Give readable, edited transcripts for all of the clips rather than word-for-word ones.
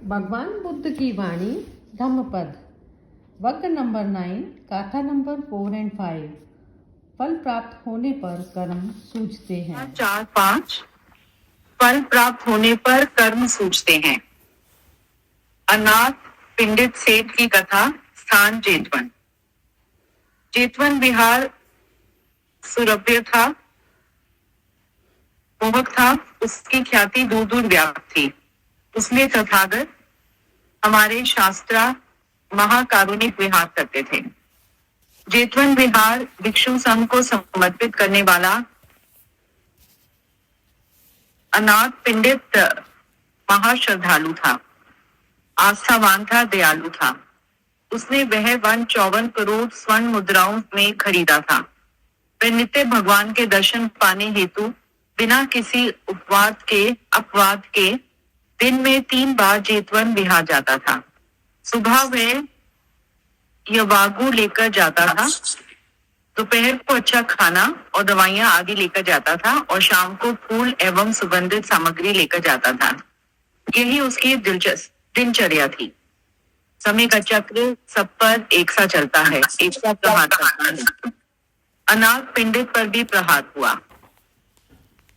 भगवान बुद्ध की वाणी धम्मपद वर्ग नंबर 9 गाथा नंबर 4 एंड 5 फल प्राप्त होने पर कर्म सूझते हैं। 4-5 फल प्राप्त होने पर कर्म सूझते हैं। अनाथ पिंडित सेठ की कथा। स्थान जेतवन। जेतवन विहार सुरभ्य था, मोहक था। उसकी ख्याति दूर दूर व्याप्त थी। उसमें तथागत हमारे शास्त्रा महाकारुणिक विहार करते थे। जेतवन विहार भिक्षु संघ को समर्पित करने वाला अनाथ पिंडित महाश्रद्धालु था, आस्थावान था, दयालु था। उसने वह वन 54 करोड़ स्वर्ण मुद्राओं में खरीदा था। वह नित्य भगवान के दर्शन पाने हेतु बिना किसी अपवाद के दिन में 3 बार जेतवन विहार जाता था। सुबह वह यवागु लेकर जाता था, दोपहर को अच्छा खाना और दवाइयां आदि लेकर जाता था और शाम को फूल एवं सुगंधित सामग्री लेकर जाता था। यही उसकी दिलचस्प दिनचर्या थी। समय का चक्र सब पर एक सा चलता है, एक सा प्रहार करता है। अनाथ पिंडित पर भी प्रहार हुआ।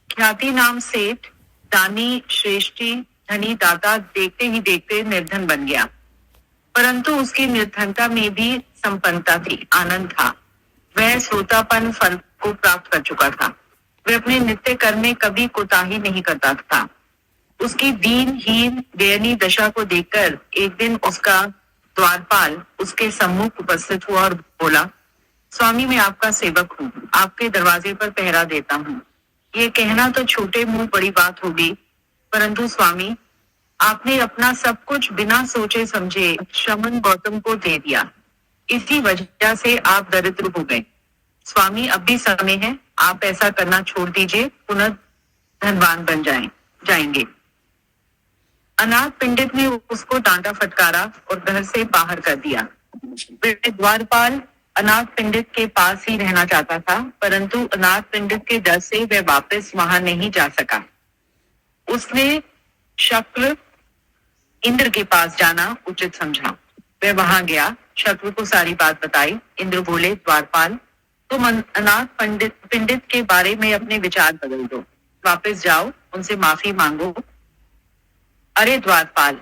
ख्याति नाम सेठ, दानी, श्रेष्ठी, धनी, दाता देखते ही देखते निर्धन बन गया। परंतु उसकी निर्धनता में भी संपन्नता थी, आनंद था। वह श्रोतापन फल को प्राप्त कर चुका था। वह अपने नित्य कर्म में कभी कोताही नहीं करता था। उसकी दीनहीन दयनीय दशा को देखकर एक दिन उसका द्वारपाल उसके सम्मुख उपस्थित हुआ और बोला, स्वामी मैं आपका सेवक हूँ, आपके दरवाजे पर पहरा देता हूँ। ये कहना तो छोटे मुंह बड़ी बात होगी, परंतु स्वामी आपने अपना सब कुछ बिना सोचे समझे श्रमण गौतम को दे दिया। इसी वजह से आप दरिद्र हो गए। स्वामी अब भी समय है, आप ऐसा करना छोड़ दीजिए, पुनः धनवान बन जाएंगे। अनाथ पिंडित ने उसको डांटा फटकारा और घर से बाहर कर दिया। द्वारपाल अनाथ पिंडित के पास ही रहना चाहता था, परंतु अनाथ पिंडित के डर से वह वापस वहां नहीं जा सका। उसने शक्र इंद्र के पास जाना उचित समझा। वह वहां गया, शत्रु को सारी बात बताई। इंद्र बोले, द्वारपाल तुम अनाथ पिंडित के बारे में अपने विचार बदल दो, वापस जाओ, उनसे माफी मांगो। अरे द्वारपाल,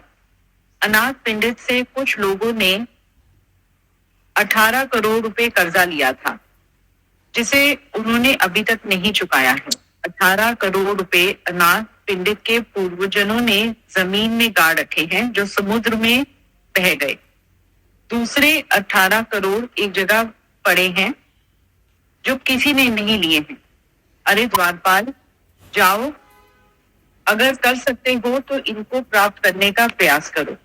अनाथ पिंडित से कुछ लोगों ने 18 करोड़ रुपए कर्जा लिया था, जिसे उन्होंने अभी तक नहीं चुकाया है। 18 करोड़ रुपए अनाथ पिंडित के पूर्वजों ने जमीन में गाड़ रखे हैं, जो समुद्र में बह गए। दूसरे 18 करोड़ एक जगह पड़े हैं, जो किसी ने नहीं लिए हैं। अरे द्वारपाल, जाओ, अगर कर सकते हो तो इनको प्राप्त करने का प्रयास करो।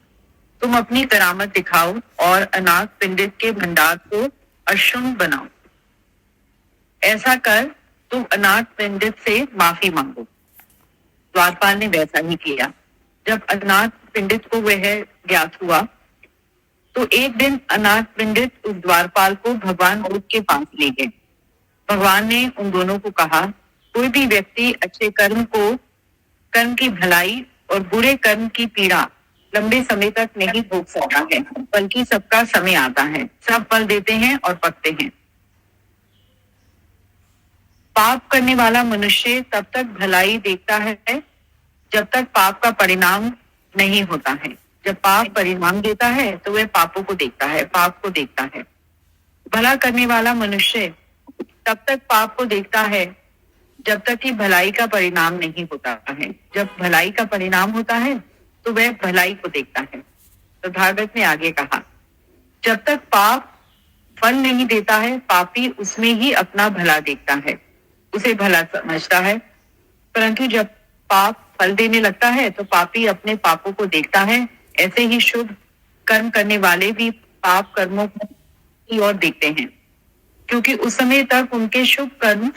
तुम अपनी करामत दिखाओ और अनाथ पिंडित के भंडार को अशुद्ध बनाओ। ऐसा कर तुम अनाथ पिंडित से माफी मांगो। द्वारपाल ने वैसा ही किया। जब अनाथ पिंडित को वह ज्ञात हुआ तो एक दिन अनाथ पिंडित उस द्वारपाल को भगवान बुद्ध के पास ले गए। भगवान ने उन दोनों को कहा, कोई भी व्यक्ति अच्छे कर्म की भलाई और बुरे कर्म की पीड़ा लंबे समय तक नहीं भोग सकता है, बल्कि सबका समय आता है। सब फल देते हैं और पकते हैं। पाप करने वाला मनुष्य तब तक भलाई देखता है जब तक पाप का परिणाम नहीं होता है। जब पाप परिणाम देता है तो वह पापों को देखता है, पाप को देखता है। भला करने वाला मनुष्य तब तक पाप को देखता है जब तक कि भलाई का परिणाम नहीं होता है। जब भलाई का परिणाम होता है तो वह भलाई को देखता है। तथागत ने आगे कहा, जब तक पाप फल नहीं देता है, पापी उसमें ही अपना भला देखता है, उसे भला समझता है। परंतु जब पाप फल देने लगता है तो पापी अपने पापों को देखता है। ऐसे ही शुभ कर्म करने वाले भी पाप कर्मों की ओर देखते हैं, क्योंकि उस समय तक उनके शुभ कर्म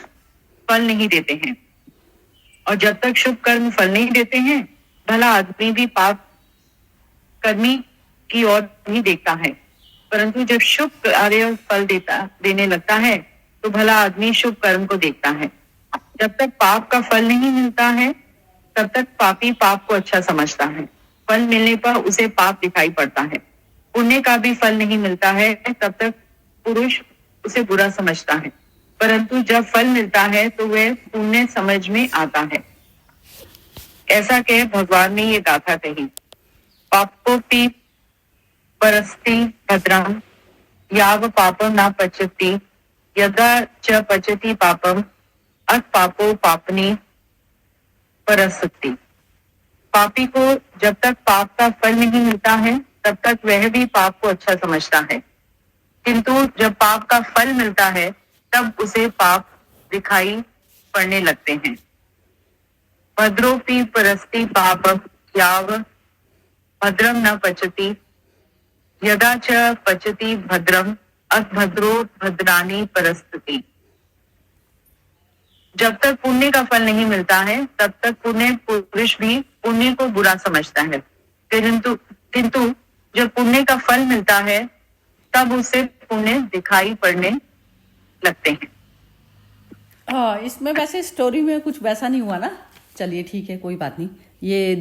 फल नहीं देते हैं। और जब तक शुभ कर्म फल नहीं देते हैं, भला आदमी भी पाप कर्मी की ओर नहीं देखता है। परंतु जब शुभ कार्य फल देने लगता है तो भला आदमी शुभ कर्म को देखता है। जब तक पाप का फल नहीं मिलता है तब तक पापी पाप को अच्छा समझता है। फल मिलने पर उसे पाप दिखाई पड़ता है। पुण्य का भी फल नहीं मिलता है तब तक पुरुष उसे बुरा समझता है, परंतु जब फल मिलता है तो वह पुण्य समझ में आता है। ऐसा कह भगवान ने ये गाथा कही। पापोपि परस्ति भद्रम याव पापम न पचति यदा च पचति पापम अथ पापो पापनी परसति। पापी को जब तक पाप का फल नहीं मिलता है तब तक वह भी पाप को अच्छा समझता है, किंतु जब पाप का फल मिलता है तब उसे पाप दिखाई पड़ने लगते हैं। भद्रोपि परस्ति पाप याव भद्रम न पचति यदा च पचति भद्रम अथ भद्रो भद्रानी परस्ति। जब तक पुण्य का फल नहीं मिलता है तब तक पुण्य पुरुष भी पुण्य को बुरा समझता है, किंतु जब पुण्य का फल मिलता है तब उसे पुण्य दिखाई पड़ने लगते हैं। हाँ, इसमें वैसे स्टोरी में कुछ वैसा नहीं हुआ ना। चलिए ठीक है, कोई बात नहीं। ये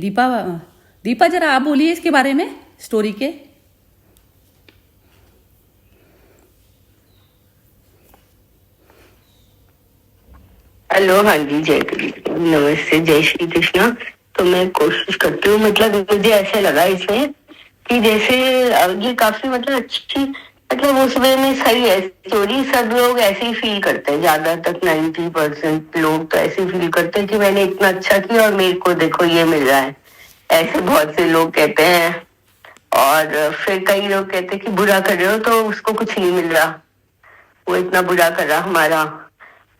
दीपा जरा आप बोलिए इसके बारे में, स्टोरी के। हेलो, हाँ जी, जय नमस्ते, जय श्री कृष्णा। तो मैं कोशिश करती हूँ, मतलब मुझे ऐसे लगा इसमें कि जैसे ये काफी मतलब अच्छी, मतलब उस वे में सही है स्टोरी। सब लोग ऐसे ही फील करते हैं, ज्यादातर 90% लोग तो ऐसे ही फील करते हैं कि मैंने इतना अच्छा किया और मेरे को देखो ये मिल रहा है। ऐसे बहुत से लोग कहते हैं। और फिर कई लोग कहते हैं कि बुरा कर रहे हो तो उसको कुछ नहीं मिल रहा, वो इतना बुरा कर रहा हमारा।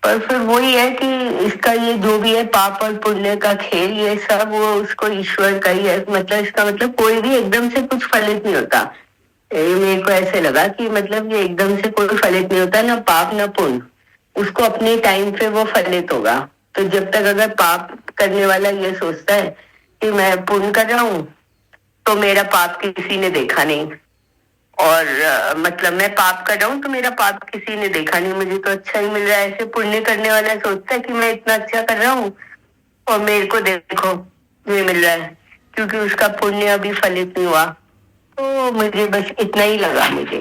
पर फिर वही है कि इसका ये जो भी है पाप और पुण्य का खेल, ये सब वो उसको ईश्वर का ही है। मतलब इसका मतलब कोई भी एकदम से कुछ फलित नहीं होता। मेरे को ऐसे लगा कि मतलब ये एकदम से कोई फलित नहीं होता, ना पाप ना पुण्य। उसको अपने टाइम पे वो फलित होगा। तो जब तक अगर पाप करने वाला ये सोचता है कि मैं पुण्य कर रहा हूँ तो मेरा पाप किसी ने देखा नहीं, और मतलब मैं पाप कर रहा हूँ तो मेरा पाप किसी ने देखा नहीं, मुझे तो अच्छा ही मिल रहा है। ऐसे पुण्य करने वाला सोचता है कि मैं इतना अच्छा कर रहा हूँ और मेरे को देखो ये मिल रहा है, क्योंकि उसका पुण्य अभी फलित नहीं हुआ। तो मुझे बस इतना ही लगा। मुझे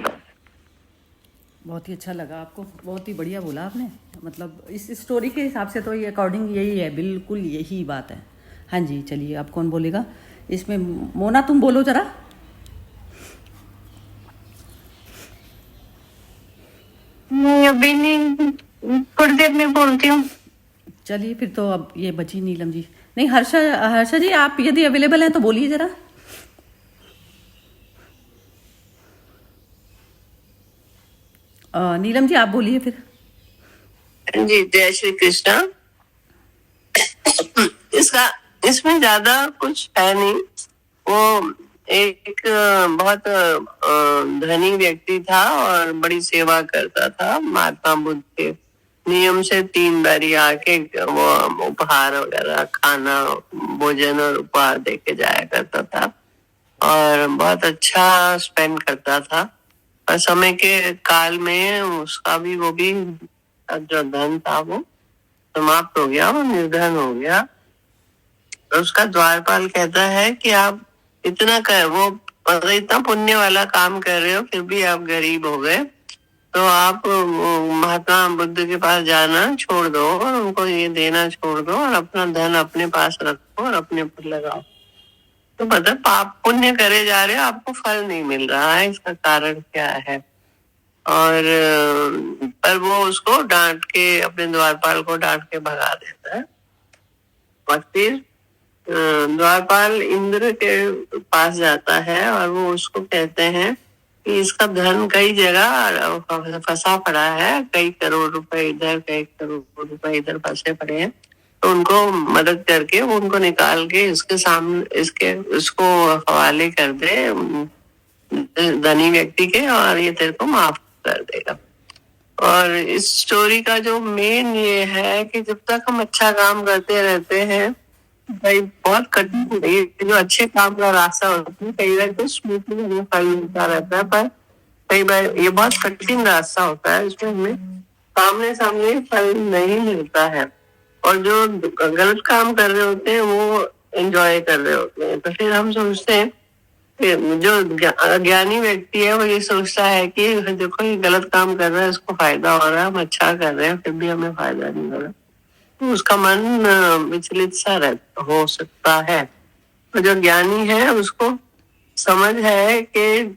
बहुत ही अच्छा लगा आपको, बहुत ही बढ़िया बोला आपने। मतलब इस स्टोरी के हिसाब से तो ये अकॉर्डिंग यही है, बिल्कुल यही बात है। हाँ जी, चलिए अब कौन बोलेगा इसमें? मोना तुम बोलो जरा। अभी नहीं, थोड़ी देर में बोलती हूँ। चलिए फिर तो अब ये बची नीलम जी। नहीं, हर्षा जी आप यदि अवेलेबल हैं तो बोलिए जरा। नीलम जी आप बोलिए फिर। जी, जय श्री कृष्णा। इसमें ज्यादा कुछ है नहीं। वो एक बहुत धनी व्यक्ति था और बड़ी सेवा करता था। महात्मा बुद्ध के नियम से 3 बारी आके वो उपहार वगैरह, खाना, भोजन और उपहार देके जाया करता था और बहुत अच्छा स्पेंड करता था। और समय के काल में उसका भी वो भी जो धन था वो समाप्त हो गया, वो निर्धन हो गया। तो उसका द्वारपाल कहता है कि आप इतना पुण्य वाला काम कर रहे हो, फिर भी आप गरीब हो गए, तो आप महात्मा बुद्ध के पास जाना छोड़ दो और उनको ये देना छोड़ दो और अपना धन अपने पास रखो और अपने पर लगाओ। तो मतलब पाप पुण्य करे जा रहे हो, आपको फल नहीं मिल रहा है, इसका कारण क्या है? और पर वो उसको डांट के, अपने द्वारपाल को डांट के भगा देता है। और फिर द्वारपाल इंद्र के पास जाता है और वो उसको कहते हैं कि इसका धन कई जगह फंसा पड़ा है, कई करोड़ रुपए इधर, कई करोड़ रुपए इधर फंसे पड़े हैं, तो उनको मदद करके वो उनको निकाल के इसके सामने उसको हवाले कर दे धनी व्यक्ति के, और ये तेरे को माफ कर देगा। और इस स्टोरी का जो मेन ये है कि जब तक हम अच्छा काम करते रहते हैं, भाई बहुत कठिन, ये जो अच्छे काम का रास्ता होता है, कई बार तो स्मूथली हमें फल मिलता रहता है, पर कई बार ये बहुत कठिन रास्ता होता है, इसमें हमें सामने सामने फल नहीं मिलता है। और जो गलत काम कर रहे होते हैं वो एंजॉय कर रहे होते हैं। तो फिर हम सोचते हैं कि जो अज्ञानी व्यक्ति है वो ये सोचता है कि देखो ये गलत काम कर रहा है, इसको फायदा हो रहा है, हम अच्छा कर रहे हैं फिर भी हमें फायदा नहीं हो रहा, तो उसका मन विचलित सा हो सकता है। तो जो ज्ञानी है उसको समझ है कि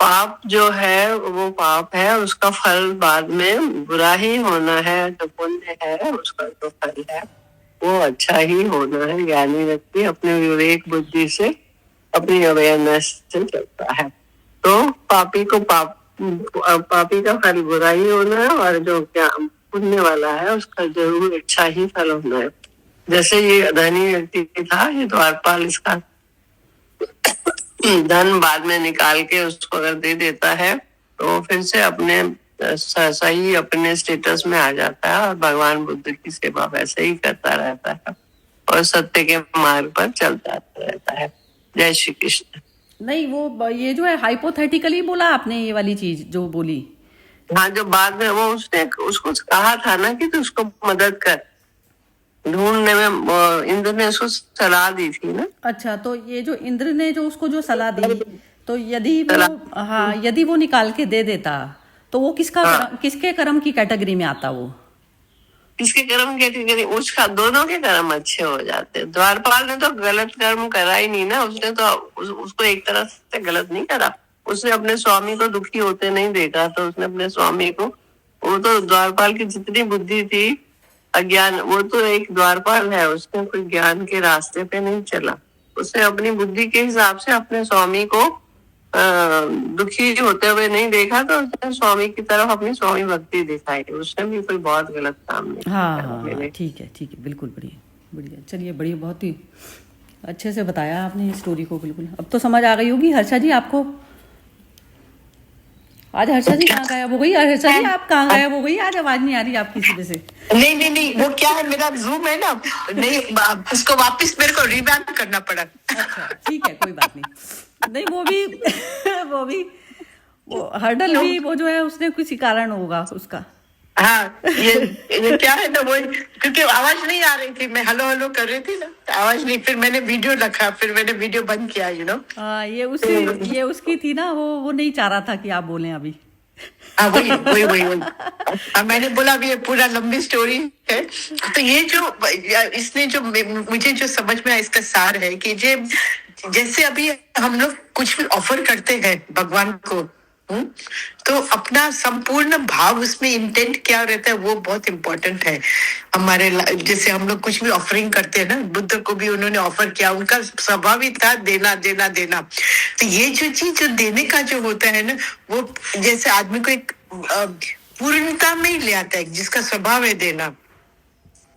पाप जो है वो पाप है, उसका फल बाद में बुरा ही होना है, जो पुण्य है उसका जो फल है वो अच्छा ही होना है। ज्ञानी व्यक्ति अपने विवेक बुद्धि से, अपनी अवेयरनेस से चलता है। तो पापी का फल बुरा ही होना है, और जो पुण्य वाला है उसका जरूर अच्छा ही फल होना है। जैसे ये धनी व्यक्ति था, ये द्वारपाल इसका धन बाद में निकाल के उसको अगर दे देता है तो फिर से अपने सही अपने स्टेटस में आ जाता है और भगवान बुद्ध की सेवा वैसे ही करता रहता है और सत्य के मार्ग पर चलता रहता है। जय श्री कृष्ण। नहीं, वो ये जो है हाइपोथेटिकली बोला आपने, ये वाली चीज जो बोली। हाँ, जो बाद में वो उसने उसको कहा था ना कि तू उसको मदद कर ढूंढने में, इंद्र ने उसको सलाह दी थी ना। अच्छा, तो ये जो इंद्र ने जो उसको जो सलाह दी, तो यदि वो, हाँ, यदि वो निकाल के दे देता तो वो किसके कर्म की कैटेगरी में आता? वो किसके कर्म कैटेगरी? उसका, दोनों के कर्म अच्छे हो जाते। द्वारपाल ने तो गलत कर्म करा ही नहीं ना, उसने तो उसको एक तरह से गलत नहीं करा, उसने अपने स्वामी को दुखी होते नहीं देखा, तो उसने अपने स्वामी को, वो तो द्वारपाल की जितनी बुद्धि थी, अज्ञान, वो तो एक द्वारपाल है, उसने कोई ज्ञान के रास्ते पे नहीं चला, उसने अपनी बुद्धि के हिसाब से अपने स्वामी को दुखी होते हुए नहीं देखा, तो उसने स्वामी की तरफ अपनी स्वामी भक्ति दिखाई। उसने भी कोई बहुत गलत काम नहीं किया। हाँ, ठीक है, बिल्कुल बढ़िया बढ़िया। चलिए, बढ़िया, बहुत ही अच्छे से बताया आपने इस स्टोरी को। बिल्कुल अब तो समझ आ गई होगी हर्षा जी आपको। आज हर्षा जी कहाँ गायब हो गई? हर्षा जी आप कहाँ गायब हो गई? आज आवाज नहीं आ रही आपकी सीधे से। नहीं, वो क्या है, मेरा जूम है ना, नहीं, उसको वापस मेरे को रिवैम्प करना पड़ा। अच्छा, ठीक है, कोई बात नहीं, वो हर्डल भी, वो जो है उसने किसी कारण होगा उसका। हाँ, ये क्या है ना, वो क्योंकि आवाज नहीं आ रही थी, मैं हेलो हेलो कर रही थी ना, आवाज नहीं, फिर मैंने वीडियो रखा, फिर मैंने वीडियो बंद किया, हाँ, ये उसकी थी ना, वो नहीं चाह रहा था कि आप बोलें अभी। हाँ, वही। मैंने बोला अभी ये पूरा लंबी स्टोरी है, तो ये जो इसने जो मुझे जो समझ में आया इसका सार है कि जैसे अभी हम लोग कुछ भी ऑफर करते हैं भगवान को, तो अपना संपूर्ण भाव, उसमें इंटेंट क्या रहता है वो बहुत इंपॉर्टेंट है हमारे। जैसे हम लोग कुछ भी ऑफरिंग करते हैं ना, बुद्ध को भी उन्होंने ऑफर किया, उनका स्वभाव ही था देना देना देना। तो ये जो चीज जो देने का जो होता है ना, वो जैसे आदमी को एक पूर्णता में ही ले आता है, जिसका स्वभाव है देना,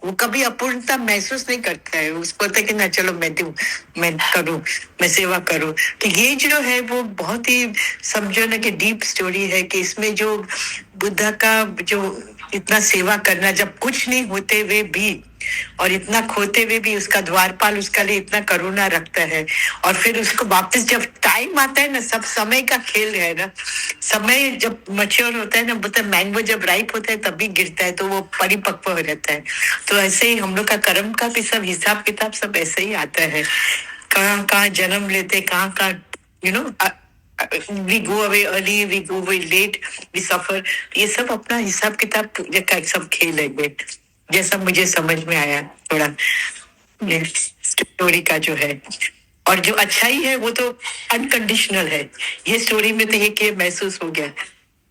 वो कभी अपूर्णता महसूस नहीं करता है। उसको होता है कि ना, चलो मैं दूं, मैं करूं, मैं सेवा करूं। तो ये जो है वो बहुत ही, समझो ना कि डीप स्टोरी है, कि इसमें जो बुद्धा का जो इतना सेवा करना, जब कुछ नहीं होते हुए भी और इतना खोते हुए भी, उसका द्वारपाल उसका लिए इतना करुणा रखता है, और फिर उसको वापस जब टाइम आता है ना, सब समय का खेल है ना, समय जब मैच्योर होता है ना, मतलब मैंगो जब राइप होता है तभी गिरता है, तो वो परिपक्व हो जाता है। तो ऐसे ही हम लोग का कर्म का भी सब हिसाब किताब सब ऐसे ही आता है, कहाँ कहाँ जन्म लेते, कहाँ कहाँ we go away early, we go away late, we suffer। ये सब अपना हिसाब किताब का सब खेल है, जैसा मुझे समझ में आया थोड़ा स्टोरी का जो है। और जो अच्छाई है वो तो अनकंडीशनल है, ये स्टोरी में तो ये महसूस हो गया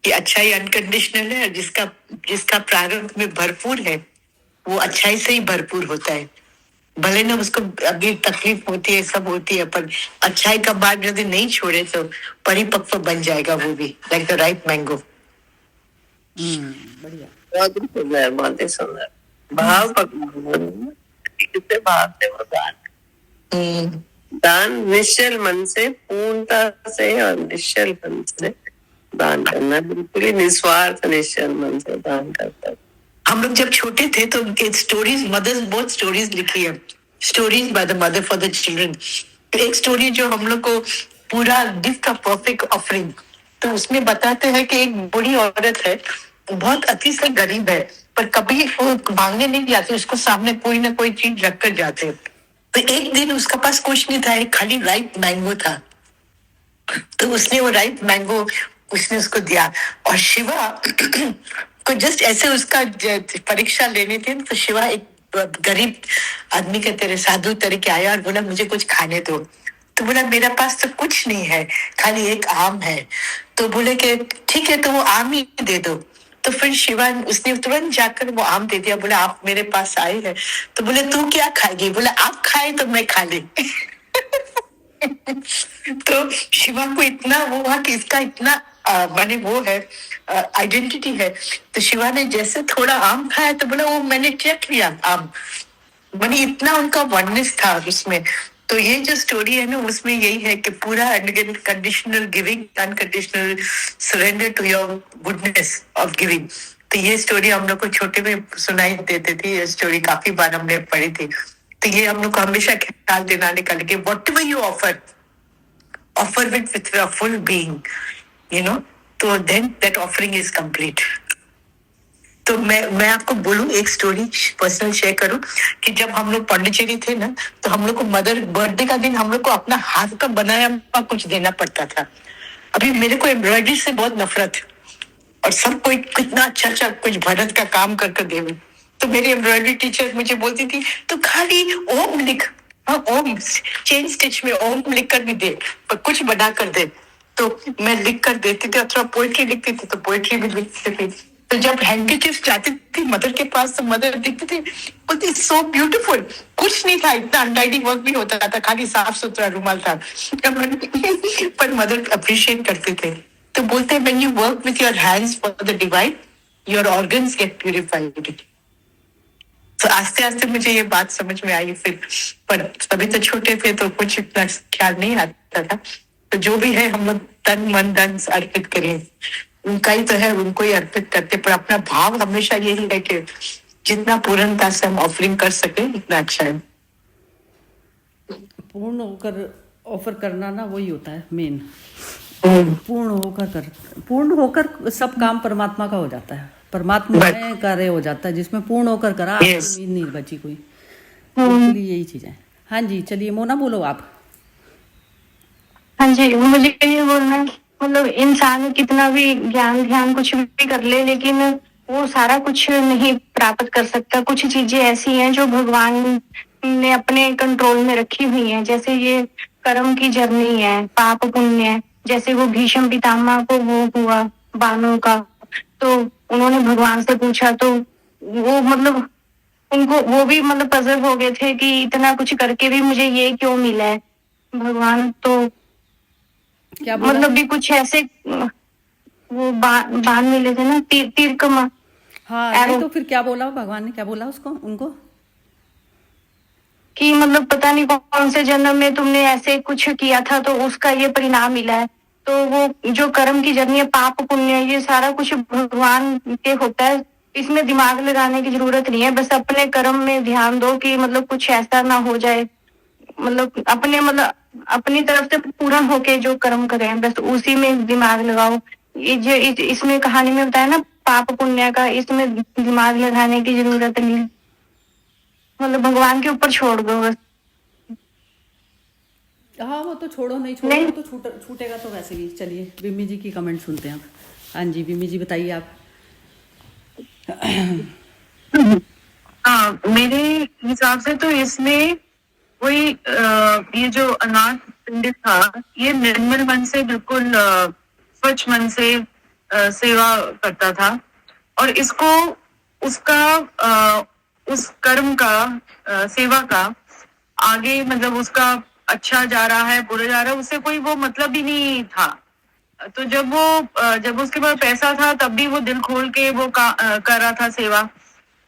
कि अच्छाई अनकंडीशनल है, और जिसका प्रारंभ में भरपूर है वो अच्छाई से ही भरपूर होता है। भले ना उसको अभी तकलीफ होती है, सब होती है, पर अच्छाई का बाद यदि नहीं छोड़े तो परिपक्व बन जाएगा वो भी, लाइक द राइट मैंगो। बढ़िया, बहुत सुंदर, बहुत ही सुंदर भाव। कितने भाव से वो दान निश्चल मन से, पूर्णता से और निश्चल मन से दान करना, बिल्कुल ही निस्वार्थ निश्चल मन से दान करता है। हम लोग जब छोटे थे तो उनके स्टोरीज, मदर्स बहुत स्टोरीज लिखी है, stories by the mother for the children. एक स्टोरी जो हम लोग को पूरा गिफ्ट ऑफ परफेक्ट ऑफरिंग, तो उसमें बताते हैं कि एक बूढ़ी औरत है, बहुत अति से गरीब है, पर कभी वो मांगने नहीं जाती, उसको सामने कोई ना कोई चीज रख कर जाते। तो एक दिन उसका पास कुछ नहीं था, एक खाली राइप मैंगो था। तो उसने वो राइप मैंगो उसने उसको दिया, और शिवा को जस्ट ऐसे उसका परीक्षा लेनी थी। तो शिवा एक गरीब आदमी के तरह, साधु तरह के आया और बोला मुझे कुछ खाने दो। तो बोला मेरे पास तो कुछ नहीं है, खाली एक आम है। तो बोले कि ठीक है, तो वो आम ही दे दो। तो फिर शिवा उसने तुरंत जाकर वो आम दे दिया। बोला आप मेरे पास आए हैं, तो बोले तू क्या खाएगी? बोला आप खाए तो मैं खा ली। तो शिवा को इतना वो हुआ कि इसका इतना माने वो है, आइडेंटिटी है। तो शिवा ने जैसे थोड़ा आम खाया तो बोला वो मैंने चेक लिया आम, माने इतना उनका वननेस था उसमें। तो ये जो स्टोरी है ना, उसमें यही है कि पूरा conditional giving, unconditional surrender to your goodness of giving. तो ये स्टोरी हम लोग को छोटे में सुनाई देते थे, ये स्टोरी काफी बार हमने पढ़ी थी। तो ये हम लोग को हमेशा ख्याल दिलाने का लगे, whatever you offer with a full being, you know, तो then that offering is complete. तो मैं आपको बोलूं, एक स्टोरी पर्सनल शेयर करूं कि जब हम लोग पांडिचेरी थे ना, तो हम लोग को मदर बर्थडे का दिन हम लोग को अपना हाथ का बनाया हुआ कुछ देना पड़ता था। अभी मेरे को एम्ब्रॉयडरी से बहुत नफरत, और सब कोई कितना अच्छा अच्छा कुछ भरत का काम करके देवे। तो मेरी एम्ब्रॉयडरी टीचर मुझे बोलती थी तो खाली ओम लिख, हाँ ओम चेन स्टिच में ओम लिख कर भी दे, पर कुछ बना कर दे। तो मैं लिख कर देती थी, अथवा पोएट्री लिखती थी तो पोएट्री भी लिखती थी। तो जब हैंडkerchief जाती थी मदर के पास, तो मदर दिखती थी, बोलती सो ब्यूटीफुल। कुछ नहीं था, इतना अनटाइडी वर्क भी होता था, खाली साफ सुथरा रुमाल था। पर मदर अप्रिशिएट करते थे। तो बोलते when you work with your hands for the divine, your organs get purified. तो आस्ते आस्ते मुझे ये बात समझ में आई फिर, पर तभी तो छोटे थे तो कुछ इतना ख्याल नहीं आता था। तो जो भी है हम लोग तन मन धन अर्पित करें, उनका ही तो है, उनको ही अर्पित करते। पर अपना भाव हमेशा यही है कि जितना पूर्णता से हम ऑफरिंग कर सके इतना अच्छा है। पूर्ण होकर ऑफर करना ना, वही होता है मेन। पूर्ण होकर सब काम परमात्मा का हो जाता है, परमात्मा में कार्य हो जाता है, जिसमें पूर्ण होकर करा, उम्मीद नहीं बची कोई। बिल्कुल यही चीज है। हाँ जी, चलिए मोना बोलो आप। हाँ जी, मुझे ये बोलना है, मतलब इंसान कितना भी ज्ञान ध्यान कुछ भी कर ले, लेकिन वो सारा कुछ नहीं प्राप्त कर सकता। कुछ चीजें ऐसी हैं जो भगवान ने अपने कंट्रोल में रखी हुई हैं, जैसे ये कर्म की जर्नी है, पाप पुण्य। जैसे वो भीष्म पितामह को वो हुआ बाणों का, तो उन्होंने भगवान से पूछा, तो वो मतलब उनको वो भी मतलब पजल हो गए थे कि इतना कुछ करके भी मुझे ये क्यों मिला है। भगवान तो क्या बोला? मतलब भी कुछ ऐसे वो बाण मिले थे ना, तीर कमा। हाँ, नहीं तो फिर क्या बोला भगवान ने, क्या बोला उसको, उनको कि मतलब पता नहीं कौन से जन्म में तुमने ऐसे कुछ किया था तो उसका ये परिणाम मिला है। तो वो जो कर्म की जर्नी है, पाप पुण्य, ये सारा कुछ भगवान के होता है। इसमें दिमाग लगाने की जरूरत नहीं है, बस अपने कर्म में ध्यान दो कि मतलब कुछ ऐसा ना हो जाए। मतलब अपनी तरफ से पूरा होके जो कर्म करें, बस उसी में दिमाग लगाओ। ये जो इसमें कहानी में बताया ना पाप पुण्य का, इसमें दिमाग लगाने की जरूरत नहीं, मतलब भगवान के ऊपर छोड़ दो बस। हाँ, वो तो छोड़ो नहीं, छोड़ो नहीं। तो छूटेगा तो वैसे भी। चलिए बिम्मी जी की कमेंट सुनते हैं आप। हाँ जी बिम्मी जी बताइए आप। हाँ, मेरे हिसाब से तो इसमें वही ये जो अनाथ पंडित था, ये निर्मल मन से, बिल्कुल स्वच्छ मन से सेवा करता था, और इसको उसका उस कर्म का सेवा का आगे मतलब उसका अच्छा जा रहा है बुरा जा रहा है, उससे कोई वो मतलब ही नहीं था। तो जब उसके पास पैसा था तब भी वो दिल खोल के वो कर रहा था सेवा,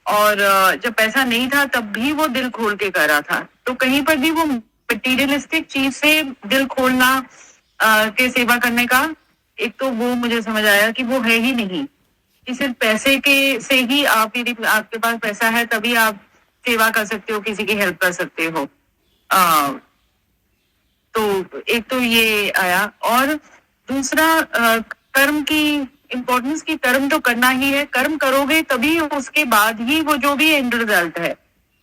और जब पैसा नहीं था तब भी वो दिल खोल के कर रहा था। तो कहीं पर भी वो मटेरियलिस्टिक चीज से दिल खोलना के सेवा करने का, एक तो वो मुझे समझ आया कि वो है ही नहीं, कि सिर्फ पैसे के से ही आपके पास पैसा है तभी आप सेवा कर सकते हो, किसी की हेल्प कर सकते हो। तो एक तो ये आया, और दूसरा कर्म की इम्पोर्टेंस की, कर्म तो करना ही है, कर्म करोगे तभी उसके बाद ही वो जो भी एंड रिजल्ट है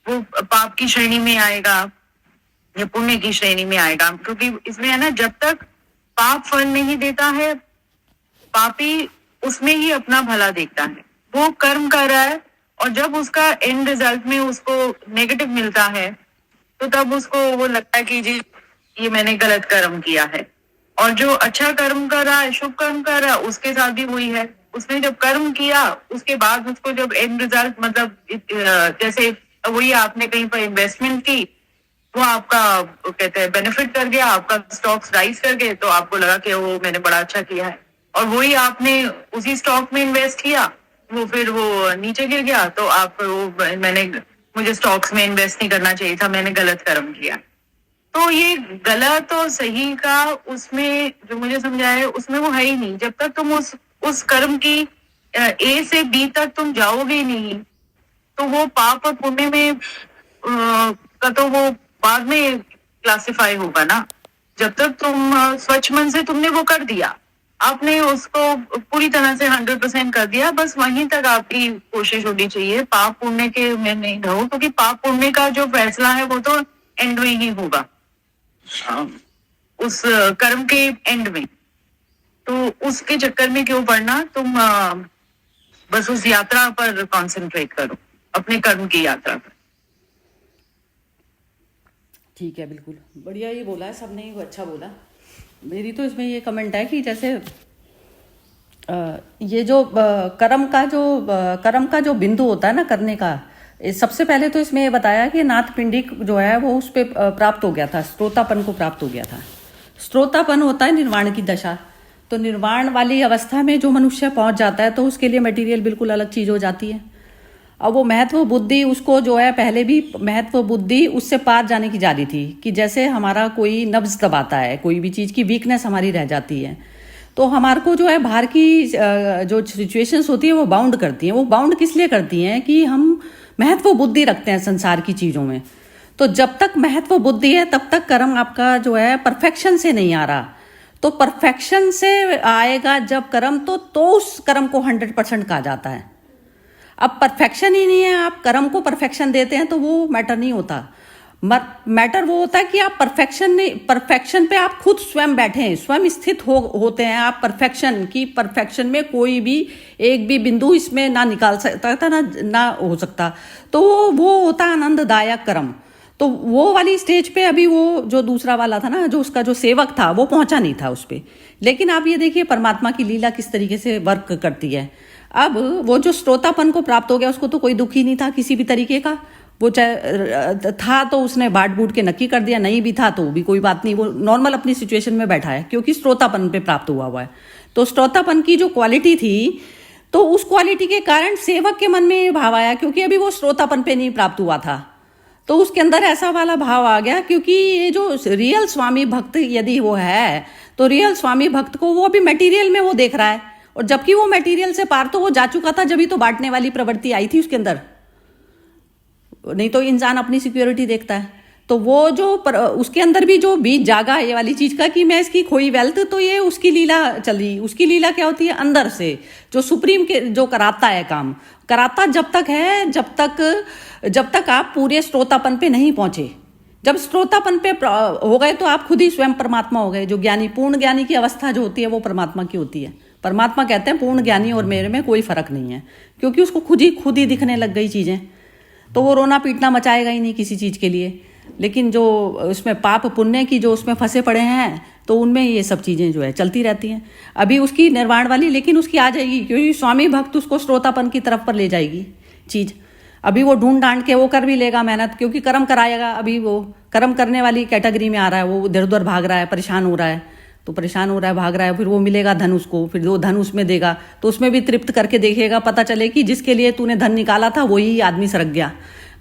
वो पाप की श्रेणी में आएगा, ये पुण्य की श्रेणी में आएगा, क्योंकि इसमें है ना, जब तक पाप फल नहीं देता है, पापी उसमें ही अपना भला देखता है, वो कर्म कर रहा है, और जब उसका एंड रिजल्ट में उसको नेगेटिव मिलता है तो तब उसको वो लगता है कि जी ये मैंने गलत कर्म किया है। और जो अच्छा कर्म कर रहा है, शुभ कर्म कर रहा है, उसके साथ भी वही है। उसने जब कर्म किया उसके बाद उसको जब एंड रिजल्ट मतलब जैसे वही आपने कहीं पर इन्वेस्टमेंट की, वो आपका कहते हैं बेनिफिट कर गया, आपका स्टॉक्स राइज कर गए, तो आपको लगा कि वो मैंने बड़ा अच्छा किया है। और वही आपने उसी स्टॉक में इन्वेस्ट किया, वो फिर वो नीचे गिर गया, तो आप वो मुझे स्टॉक्स में इन्वेस्ट नहीं करना चाहिए था, मैंने गलत कर्म किया। तो ये गलत और सही का उसमें जो मुझे समझाया उसमें वो है ही नहीं। जब तक तुम उस कर्म की ए से बी तक तुम जाओगे नहीं, तो वो पाप और पुण्य में का तो वो बाद में क्लासिफाई होगा ना। जब तक तुम स्वच्छ मन से तुमने वो कर दिया, आपने उसको पूरी तरह से 100% कर दिया, बस वहीं तक आपकी कोशिश होनी चाहिए। पाप पुण्य के में नहीं रहो, क्योंकि पाप पुण्य का जो फैसला है वो तो एंड में ही होगा, उस कर्म के एंड में। तो उसके चक्कर में क्यों पड़ना, तुम बस उस यात्रा पर कंसंट्रेट करो, अपने कर्म की यात्रा पर। ठीक है, बिल्कुल बढ़िया ये बोला है सबने, वो अच्छा बोला। मेरी तो इसमें ये कमेंट है कि जैसे ये जो कर्म का जो बिंदु होता है ना करने का, सबसे पहले तो इसमें ये बताया कि नाथ पिंडिक जो है वो उस पर प्राप्त हो गया था, श्रोतापन को प्राप्त हो गया था। श्रोतापन होता है निर्वाण की दशा। तो निर्वाण वाली अवस्था में जो मनुष्य पहुंच जाता है तो उसके लिए मटेरियल बिल्कुल अलग चीज हो जाती है। अब वो महत्व बुद्धि उसको जो है, पहले भी महत्व बुद्धि उससे पार जाने की जा रही थी कि जैसे हमारा कोई नब्ज दबाता है, कोई भी चीज़ की वीकनेस हमारी रह जाती है, तो हमारे को जो है बाहर की जो सिचुएशंस होती है वो बाउंड करती हैं। वो बाउंड किस लिए करती हैं कि हम महत्व बुद्धि रखते हैं संसार की चीज़ों में। तो जब तक महत्व बुद्धि है तब तक कर्म आपका जो है परफेक्शन से नहीं आ रहा। तो परफेक्शन से आएगा जब कर्म, तो उस कर्म को 100% कहा जाता है। अब परफेक्शन ही नहीं है, आप कर्म को परफेक्शन देते हैं तो वो मैटर नहीं होता। मैटर वो होता है कि आप परफेक्शन पे आप खुद स्वयं बैठे हैं, स्वयं स्थित होते हैं आप परफेक्शन में कोई भी एक भी बिंदु इसमें ना निकाल सकता था ना हो सकता। तो वो होता है आनंददायक कर्म। तो वो वाली स्टेज पे अभी वो जो दूसरा वाला था ना, जो उसका जो सेवक था वो पहुंचा नहीं था उस पे। लेकिन आप ये देखिए परमात्मा की लीला किस तरीके से वर्क करती है। अब वो जो श्रोतापन को प्राप्त हो गया उसको तो कोई दुख ही नहीं था किसी भी तरीके का। वो चाहे था तो उसने बाट बूट के नक्की कर दिया, नहीं भी था तो भी कोई बात नहीं, वो नॉर्मल अपनी सिचुएशन में बैठा है क्योंकि श्रोतापन पे प्राप्त हुआ है। तो श्रोतापन की जो क्वालिटी थी, तो उस क्वालिटी के कारण सेवक के मन में ये भाव आया, क्योंकि अभी वो श्रोतापन पे नहीं प्राप्त हुआ था, तो उसके अंदर ऐसा वाला भाव आ गया। क्योंकि ये जो रियल स्वामी भक्त यदि वो है, तो रियल स्वामी भक्त को वो अभी मटेरियल में वो देख रहा है, और जबकि वो मटेरियल से पार तो वो जा चुका था, जब ही तो बांटने वाली प्रवृत्ति आई थी उसके अंदर। नहीं तो इंसान अपनी सिक्योरिटी देखता है। तो वो जो उसके अंदर भी जो बीज जागा ये वाली चीज का कि मैं इसकी खोई वेल्थ, तो ये उसकी लीला चल रही। उसकी लीला क्या होती है, अंदर से जो सुप्रीम के जो कराता है काम, कराता जब तक है जब तक आप पूरे श्रोतापन पे नहीं पहुंचे। जब श्रोतापन पे हो गए तो आप खुद ही स्वयं परमात्मा हो गए। जो ज्ञानी, पूर्ण ज्ञानी की अवस्था जो होती है वो परमात्मा की होती है। परमात्मा कहते हैं पूर्ण ज्ञानी और मेरे में कोई फर्क नहीं है, क्योंकि उसको खुद ही दिखने लग गई चीजें। तो वो रोना पीटना मचाएगा ही नहीं किसी चीज के लिए। लेकिन जो उसमें पाप पुण्य की जो उसमें फंसे पड़े हैं, तो उनमें ये सब चीजें जो है चलती रहती हैं। अभी उसकी निर्वाण वाली, लेकिन उसकी आ जाएगी, क्योंकि स्वामी भक्त उसको श्रोतापन की तरफ पर ले जाएगी चीज। अभी वो ढूंढ डांड के वो कर भी लेगा मेहनत, क्योंकि कर्म कराएगा। अभी वो कर्म करने वाली कैटेगरी में आ रहा है, वो इधर उधर भाग रहा है, परेशान हो रहा है, तो परेशान हो रहा है, भाग रहा है। फिर वो मिलेगा धन उसको, फिर वो धन उसमें देगा, तो उसमें भी तृप्त करके देखेगा, पता चले कि जिसके लिए तूने धन निकाला था वही आदमी सरक गया,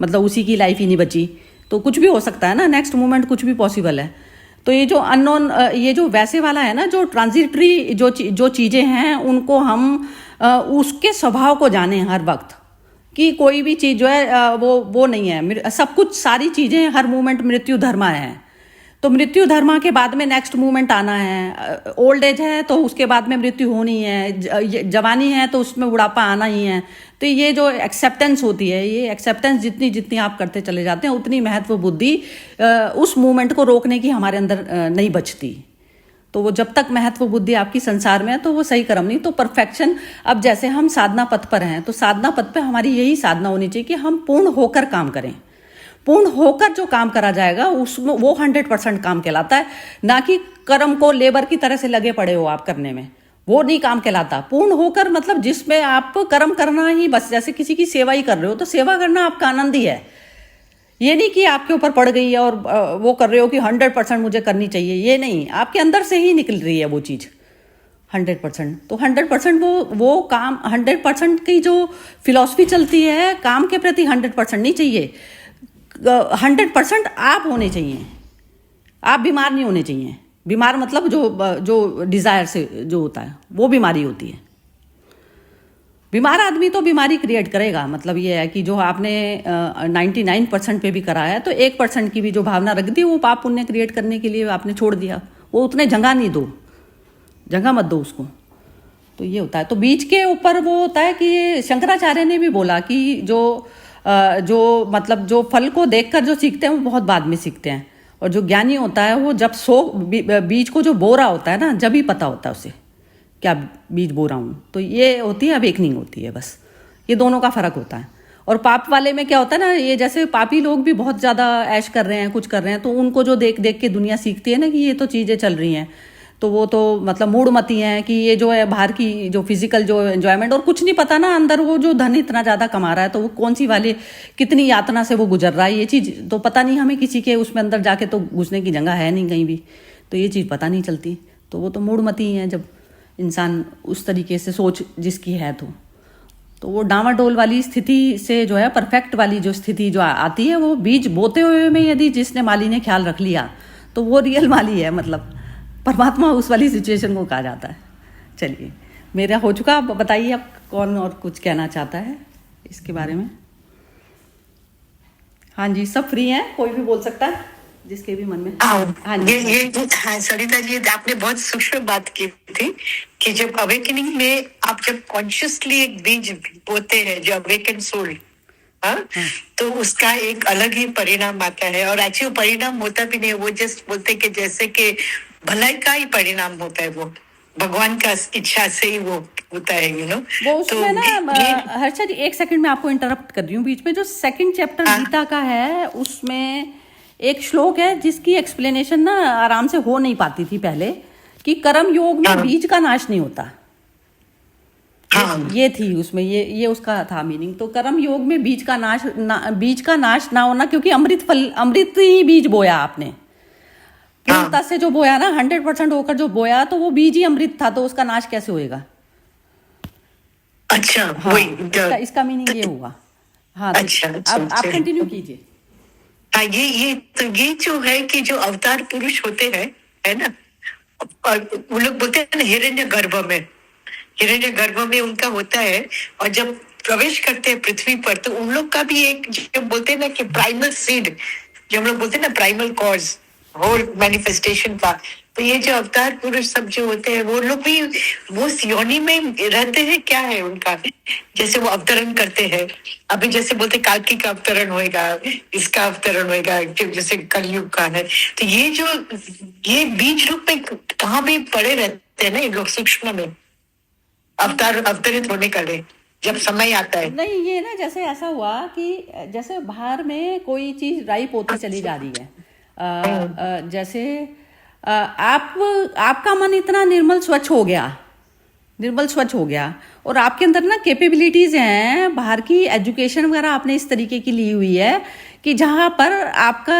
मतलब उसी की लाइफ ही नहीं बची। तो कुछ भी हो सकता है ना, नेक्स्ट मोमेंट कुछ भी पॉसिबल है। तो ये जो अननोन, ये जो वैसे वाला है ना, जो ट्रांजिटरी जो चीजें हैं, उनको हम उसके स्वभाव को जाने हर वक्त, कि कोई भी चीज जो है वो नहीं है। सब कुछ सारी चीजें हर मोमेंट मृत्यु धर्मा है। तो मृत्यु धर्मा के बाद में नेक्स्ट मूवमेंट आना है। ओल्ड एज है तो उसके बाद में मृत्यु होनी है, जवानी है तो उसमें बुढ़ापा आना ही है। तो ये जो एक्सेप्टेंस होती है, ये एक्सेप्टेंस जितनी जितनी आप करते चले जाते हैं उतनी महत्व बुद्धि उस मूवमेंट को रोकने की हमारे अंदर नहीं बचती। तो वो जब तक महत्व बुद्धि आपकी संसार में है तो वो सही कर्म नहीं, तो परफेक्शन। अब जैसे हम साधना पथ पर हैं तो साधना पथ पे हमारी यही साधना होनी चाहिए कि हम पूर्ण होकर काम करें। पूर्ण होकर जो काम करा जाएगा उसमें वो 100% काम कहलाता है, ना कि कर्म को लेबर की तरह से लगे पड़े हो आप करने में, वो नहीं काम कहलाता। पूर्ण होकर मतलब जिसमें आप कर्म करना ही बस, जैसे किसी की सेवा ही कर रहे हो तो सेवा करना आपका आनंद ही है। ये नहीं कि आपके ऊपर पड़ गई है और वो कर रहे हो कि 100% मुझे करनी चाहिए, ये नहीं, आपके अंदर से ही निकल रही है वो चीज़ 100%। तो 100% वो काम 100% की जो फिलॉसफी चलती है काम के प्रति 100% नहीं चाहिए, 100% आप होने चाहिए। आप बीमार नहीं होने चाहिए। बीमार मतलब जो डिज़ायर से जो होता है वो बीमारी होती है। बीमार आदमी तो बीमारी क्रिएट करेगा। मतलब ये है कि जो आपने 99% पे भी करा है तो 1% की भी जो भावना रख दी वो पाप पुण्य क्रिएट करने के लिए आपने छोड़ दिया, वो उतने जगह नहीं दो, जगह मत दो उसको। तो ये होता है। तो बीच के ऊपर वो होता है कि शंकराचार्य ने भी बोला कि जो मतलब जो फल को देखकर जो सीखते हैं वो बहुत बाद में सीखते हैं, और जो ज्ञानी होता है वो जब बीज को जो बो रहा होता है ना, जब ही पता होता है उसे क्या बीज बो रहा हूँ। तो ये होती है अवेकनिंग होती है, बस ये दोनों का फर्क होता है। और पाप वाले में क्या होता है ना, ये जैसे पापी लोग भी बहुत ज़्यादा ऐश कर रहे हैं, कुछ कर रहे हैं, तो उनको जो देख देख के दुनिया सीखती है ना कि ये तो चीज़ें चल रही हैं, तो वो तो मतलब मूढ़मती हैं कि ये जो है बाहर की जो फिजिकल जो एंजॉयमेंट, और कुछ नहीं पता ना अंदर वो जो धन इतना ज़्यादा कमा रहा है तो वो कौन सी वाले कितनी यातना से वो गुजर रहा है, ये चीज़ तो पता नहीं हमें किसी के। उसमें अंदर जाके तो घुसने की जगह है नहीं कहीं भी, तो ये चीज़ पता नहीं चलती। तो वो तो मूढ़मती हैं जब इंसान उस तरीके से सोच जिसकी है। तो वो डामाडोल वाली स्थिति से जो है परफेक्ट वाली जो स्थिति जो आती है, वो बीज बोते हुए में यदि जिसने माली ने ख्याल रख लिया तो वो रियल माली है, मतलब परमात्मा उस वाली सिचुएशन को कहा जाता है। चलिए मेरा हो चुका, आप बताइए आप कौन और कुछ कहना चाहता है इसके बारे में। हाँ जी, सब फ्री हैं, कोई भी बोल सकता है जिसके भी मन में। हाँ सरिता जी, आपने बहुत सूक्ष्म बात की थी कि जब अवेकनिंग में आप जब कॉन्शियसली एक बीज बोते हैं, जो अवेकन सोल, तो उसका एक अलग ही परिणाम आता है। और एक्चुअली परिणाम होता भी नहीं, वो जस्ट बोलते कि जैसे कि भलाई का ही परिणाम होता है, वो भगवान का इच्छा से ही वो होता है, यू नो। वो उसमें ना हर्षा जी, एक सेकंड में आपको इंटरप्ट कर रही हूँ बीच में। जो सेकंड चैप्टर गीता का है उसमें एक श्लोक है जिसकी एक्सप्लेनेशन ना आराम से हो नहीं पाती थी पहले, कि कर्म योग में बीज का नाश नहीं होता। ये थी उसमें, ये उसका था मीनिंग। तो कर्म योग में बीज का नाश ना होना, क्योंकि अमृत ही बीज बोया आपने, पूर्णता से जो बोया ना 100% होकर जो बोया, तो वो बीज ही अमृत था, तो उसका नाश कैसे होएगा। अच्छा, हाँ, इसका मीनिंग ये हुआ। हाँ, अच्छा, अब आप कंटिन्यू कीजिए। हाँ, ये जो है कि जो अवतार पुरुष होते हैं, है ना, और वो लोग बोलते हैं ना हिरण्य गर्भ में उनका होता है, और जब प्रवेश करते हैं पृथ्वी पर तो उन लोग का भी एक जो बोलते हैं ना कि प्राइमल सीड, जो हम लोग बोलते हैं ना प्राइमल कॉज होल मैनिफेस्टेशन का, तो ये जो अवतार पुरुष सब जो होते हैं वो लोग भी वो योनि में रहते हैं। क्या है उनका, जैसे वो अवतरण करते हैं, अभी जैसे बोलते काल्की का अवतरण होएगा, इसका अवतरण होएगा, जैसे कलयुग का है। तो ये बीज रूप में कहाँ भी पड़े रहते हैं ना ये लोग, सूक्ष्म में अवतरित होने का लिए जब समय आता है। नहीं, ये ना जैसे ऐसा हुआ कि जैसे बाहर में कोई चीज राइप होती चली जा रही है, जैसे आपका मन इतना निर्मल स्वच्छ हो गया और आपके अंदर ना कैपेबिलिटीज हैं, बाहर की एजुकेशन वगैरह आपने इस तरीके की ली हुई है कि जहाँ पर आपका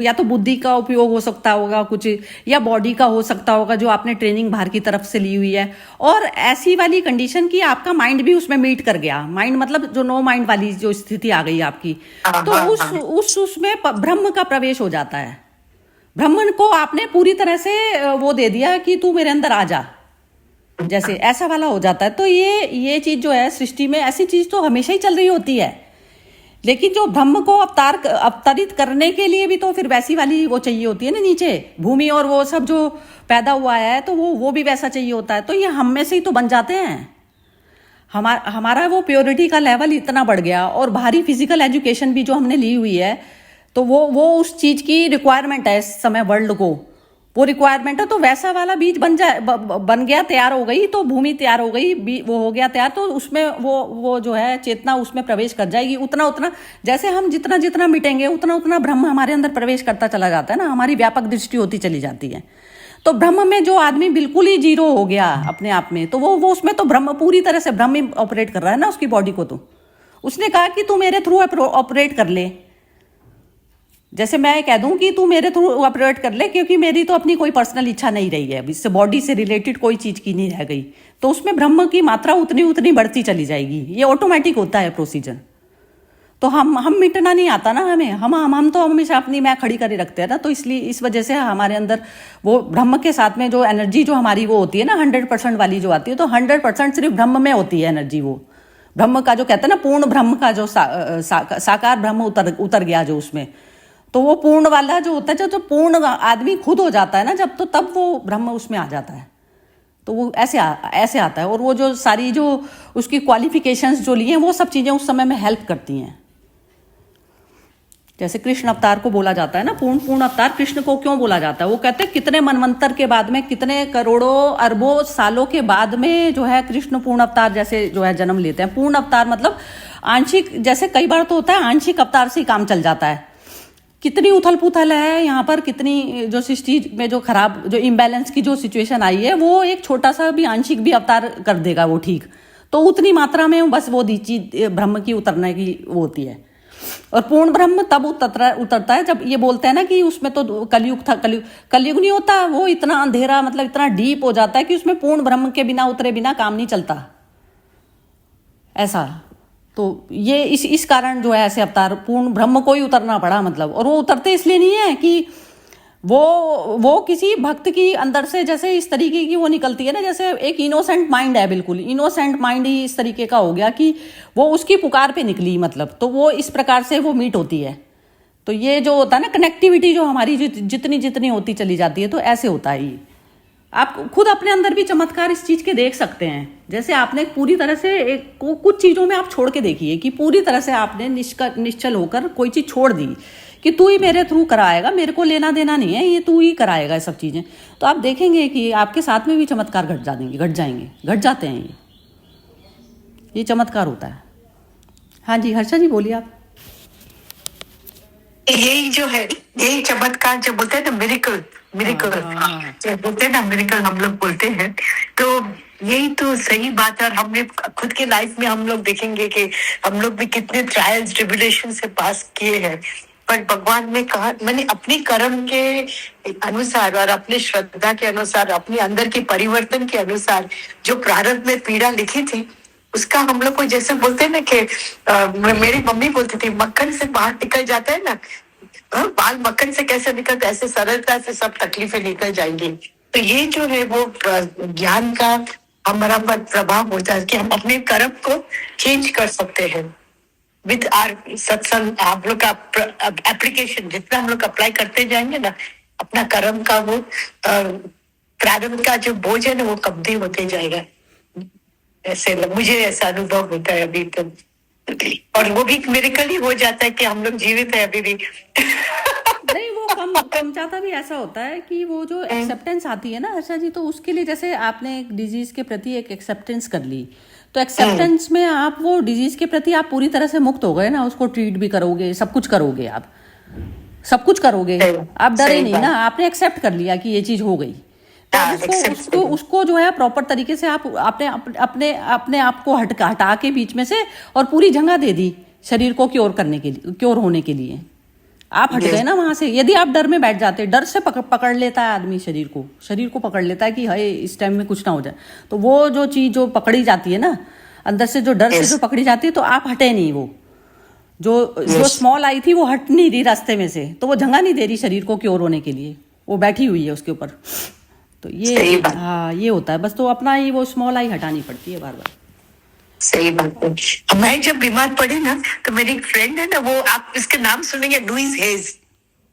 या तो बुद्धि का उपयोग हो सकता होगा कुछ, या बॉडी का हो सकता होगा जो आपने ट्रेनिंग बाहर की तरफ से ली हुई है, और ऐसी वाली कंडीशन की आपका माइंड भी उसमें मीट कर गया। माइंड मतलब जो नो माइंड वाली जो स्थिति आ गई आपकी, तो उसमें ब्रह्म का प्रवेश हो जाता है। ब्रह्मन को आपने पूरी तरह से वो दे दिया कि तू मेरे अंदर आ जा, जैसे ऐसा वाला हो जाता है। तो ये चीज जो है सृष्टि में, ऐसी चीज तो हमेशा ही चल रही होती है, लेकिन जो ब्रह्म को अवतरित करने के लिए भी तो फिर वैसी वाली वो चाहिए होती है ना, नीचे भूमि और वो सब जो पैदा हुआ है तो वो भी वैसा चाहिए होता है। तो ये हम में से ही तो बन जाते हैं। हमारा वो प्योरिटी का लेवल इतना बढ़ गया, और बाहरी फिजिकल एजुकेशन भी जो हमने ली हुई है तो वो उस चीज की रिक्वायरमेंट है इस समय वर्ल्ड को, वो रिक्वायरमेंट है। तो वैसा वाला बीज बन गया, तैयार हो गई, तो भूमि तैयार हो गई, वो हो गया तैयार, तो उसमें वो जो है चेतना उसमें प्रवेश कर जाएगी। उतना उतना जैसे हम जितना जितना मिटेंगे उतना उतना ब्रह्म हमारे अंदर प्रवेश करता चला जाता है ना, हमारी व्यापक दृष्टि होती चली जाती है। तो ब्रह्म में जो आदमी बिल्कुल ही जीरो हो गया अपने आप में, तो वो उसमें तो ब्रह्म पूरी तरह से ब्रह्म ही ऑपरेट कर रहा है ना उसकी बॉडी को। तो उसने कहा कि तू मेरे थ्रू ऑपरेट कर ले, जैसे मैं कह दूं कि तू मेरे थ्रू ऑपरेट कर ले, क्योंकि मेरी तो अपनी कोई पर्सनल इच्छा नहीं रही है, इससे बॉडी से रिलेटेड कोई चीज की नहीं रह गई, तो उसमें ब्रह्म की मात्रा उतनी उतनी बढ़ती चली जाएगी। ये ऑटोमेटिक होता है प्रोसीजर। तो हम मिटना नहीं आता ना हमें, हम तो हमेशा अपनी मैं खड़ी करे रखते हैं ना, तो इसलिए इस वजह से हमारे अंदर वो ब्रह्म के साथ में जो एनर्जी जो हमारी वो होती है ना 100% वाली जो आती है, तो 100% सिर्फ ब्रह्म में होती है एनर्जी। वो ब्रह्म का जो कहते हैं ना पूर्ण ब्रह्म का जो साकार ब्रह्म उतर गया जो उसमें, तो वो पूर्ण वाला जो होता है, जो पूर्ण आदमी खुद हो जाता है ना जब, तो तब वो ब्रह्म उसमें आ जाता है। तो वो ऐसे आता है, और वो जो सारी जो उसकी क्वालिफिकेशंस जो लिए हैं वो सब चीजें उस समय में हेल्प करती हैं। जैसे कृष्ण अवतार को बोला जाता है ना, पूर्ण अवतार कृष्ण को क्यों बोला जाता है? वो कहते हैं कितने मनवंतर के बाद में, कितने करोड़ों अरबों सालों के बाद में जो है कृष्ण पूर्ण अवतार जैसे जो है जन्म लेते हैं। पूर्ण अवतार मतलब आंशिक, जैसे कई बार तो होता है आंशिक अवतार से ही काम चल जाता है। कितनी उथल पुथल है यहाँ पर, कितनी जो सृष्टि में जो खराब जो इम्बैलेंस की जो सिचुएशन आई है, वो एक छोटा सा भी आंशिक भी अवतार कर देगा वो, ठीक। तो उतनी मात्रा में बस वो चीज ब्रह्म की उतरने की वो होती है। और पूर्ण ब्रह्म तब उतरता है जब ये बोलते हैं ना कि उसमें तो कलयुग था, कलयुग नहीं होता, वो इतना अंधेरा मतलब इतना डीप हो जाता है कि उसमें पूर्ण ब्रह्म के बिना उतरे बिना काम नहीं चलता ऐसा। तो ये इस कारण जो है ऐसे अवतार पूर्ण ब्रह्म को ही उतरना पड़ा मतलब। और वो उतरते इसलिए नहीं है कि वो किसी भक्त की अंदर से जैसे इस तरीके की वो निकलती है ना, जैसे एक इनोसेंट माइंड है, बिल्कुल इनोसेंट माइंड ही इस तरीके का हो गया कि वो उसकी पुकार पे निकली मतलब, तो वो इस प्रकार से वो मीट होती है। तो ये जो होता है ना कनेक्टिविटी जो हमारी जितनी जितनी होती चली जाती है, तो ऐसे होता है। ये आप खुद अपने अंदर भी चमत्कार इस चीज के देख सकते हैं। जैसे आपने पूरी तरह से कुछ चीजों में आप छोड़ के देखिए कि पूरी तरह से आपने निश्चल होकर कोई चीज छोड़ दी कि तू ही मेरे थ्रू कराएगा, मेरे को लेना देना नहीं है, ये तू ही कराएगा सब चीजें, तो आप देखेंगे कि आपके साथ में भी चमत्कार घट जाते हैं। ये चमत्कार होता है। हाँ जी हर्षा जी बोलिए आप। यही जो है, यही चमत्कार जो बोलते हैं ना, मिरेकल जो बोलते हैं ना, मिरेकल हम लोग बोलते हैं, तो यही तो सही बात है। और हमने खुद के लाइफ में हम लोग देखेंगे कि हम लोग भी कितने ट्रायल्स ट्रिब्यूलेशन से पास किए हैं, पर भगवान ने कहा, मैंने अपने कर्म के अनुसार और अपने श्रद्धा के अनुसार, अपने अंदर के परिवर्तन के अनुसार जो प्रारंभ में पीड़ा लिखी थी, उसका हम लोग को जैसे बोलते हैं ना कि मेरी मम्मी बोलती थी मक्खन से बाहर निकल जाता है ना, बाल मक्खन से कैसे निकलते, ऐसे सरलता से सब तकलीफें निकल जाएंगी। तो ये जो है वो ज्ञान का हमारा पर प्रभाव होता है कि हम अपने कर्म को चेंज कर सकते हैं विद आर सत्संग। आप लोग का एप्लीकेशन जितना हम लोग अप्लाई करते जाएंगे ना, अपना कर्म का वो प्रारंभ का जो बोझ है ना, वो कमती होते जाएगा। ऐसे मुझे ऐसा अनुभव होता है अभी तो, और वो भी मिरेकल ही हो जाता है कि हम लोग जीवित है अभी भी। नहीं वो कम ज्यादा भी ऐसा होता है कि वो जो एक्सेप्टेंस आती है ना हर्षा जी, तो उसके लिए जैसे आपने एक डिजीज के प्रति एक एक्सेप्टेंस कर ली, तो एक्सेप्टेंस में आप वो डिजीज के प्रति आप पूरी तरह से मुक्त हो गए ना, उसको ट्रीट भी करोगे, सब कुछ करोगे, आप सब कुछ करोगे, आप डरे नहीं ना, आपने एक्सेप्ट कर लिया कि ये चीज हो गई। तो उसको जो है प्रॉपर तरीके से आप अपने आप को हटा के बीच में से और पूरी जगह दे दी शरीर को क्योर होने के लिए। आप हट गए ना वहां से। यदि आप डर में बैठ जाते, डर से पकड़ लेता है आदमी शरीर को पकड़ लेता है कि हाय इस टाइम में कुछ ना हो जाए, तो वो जो चीज जो पकड़ी जाती है ना अंदर से, जो डर से जो पकड़ी जाती है, तो आप हटे नहीं। वो जो स्मॉल आई थी वो हट नहीं रही रास्ते में से, तो वो जगह नहीं दे रही शरीर को क्योर होने के लिए, वो बैठी हुई है उसके ऊपर। तो ये हाँ ये होता है बस। तो अपना ही वो स्मॉल आई हटानी पड़ती है बार बार। सही बात है। मैं जब बीमार पड़ी ना, तो मेरी एक फ्रेंड है ना, वो, आप इसका नाम सुनेंगे, लुइस हेज।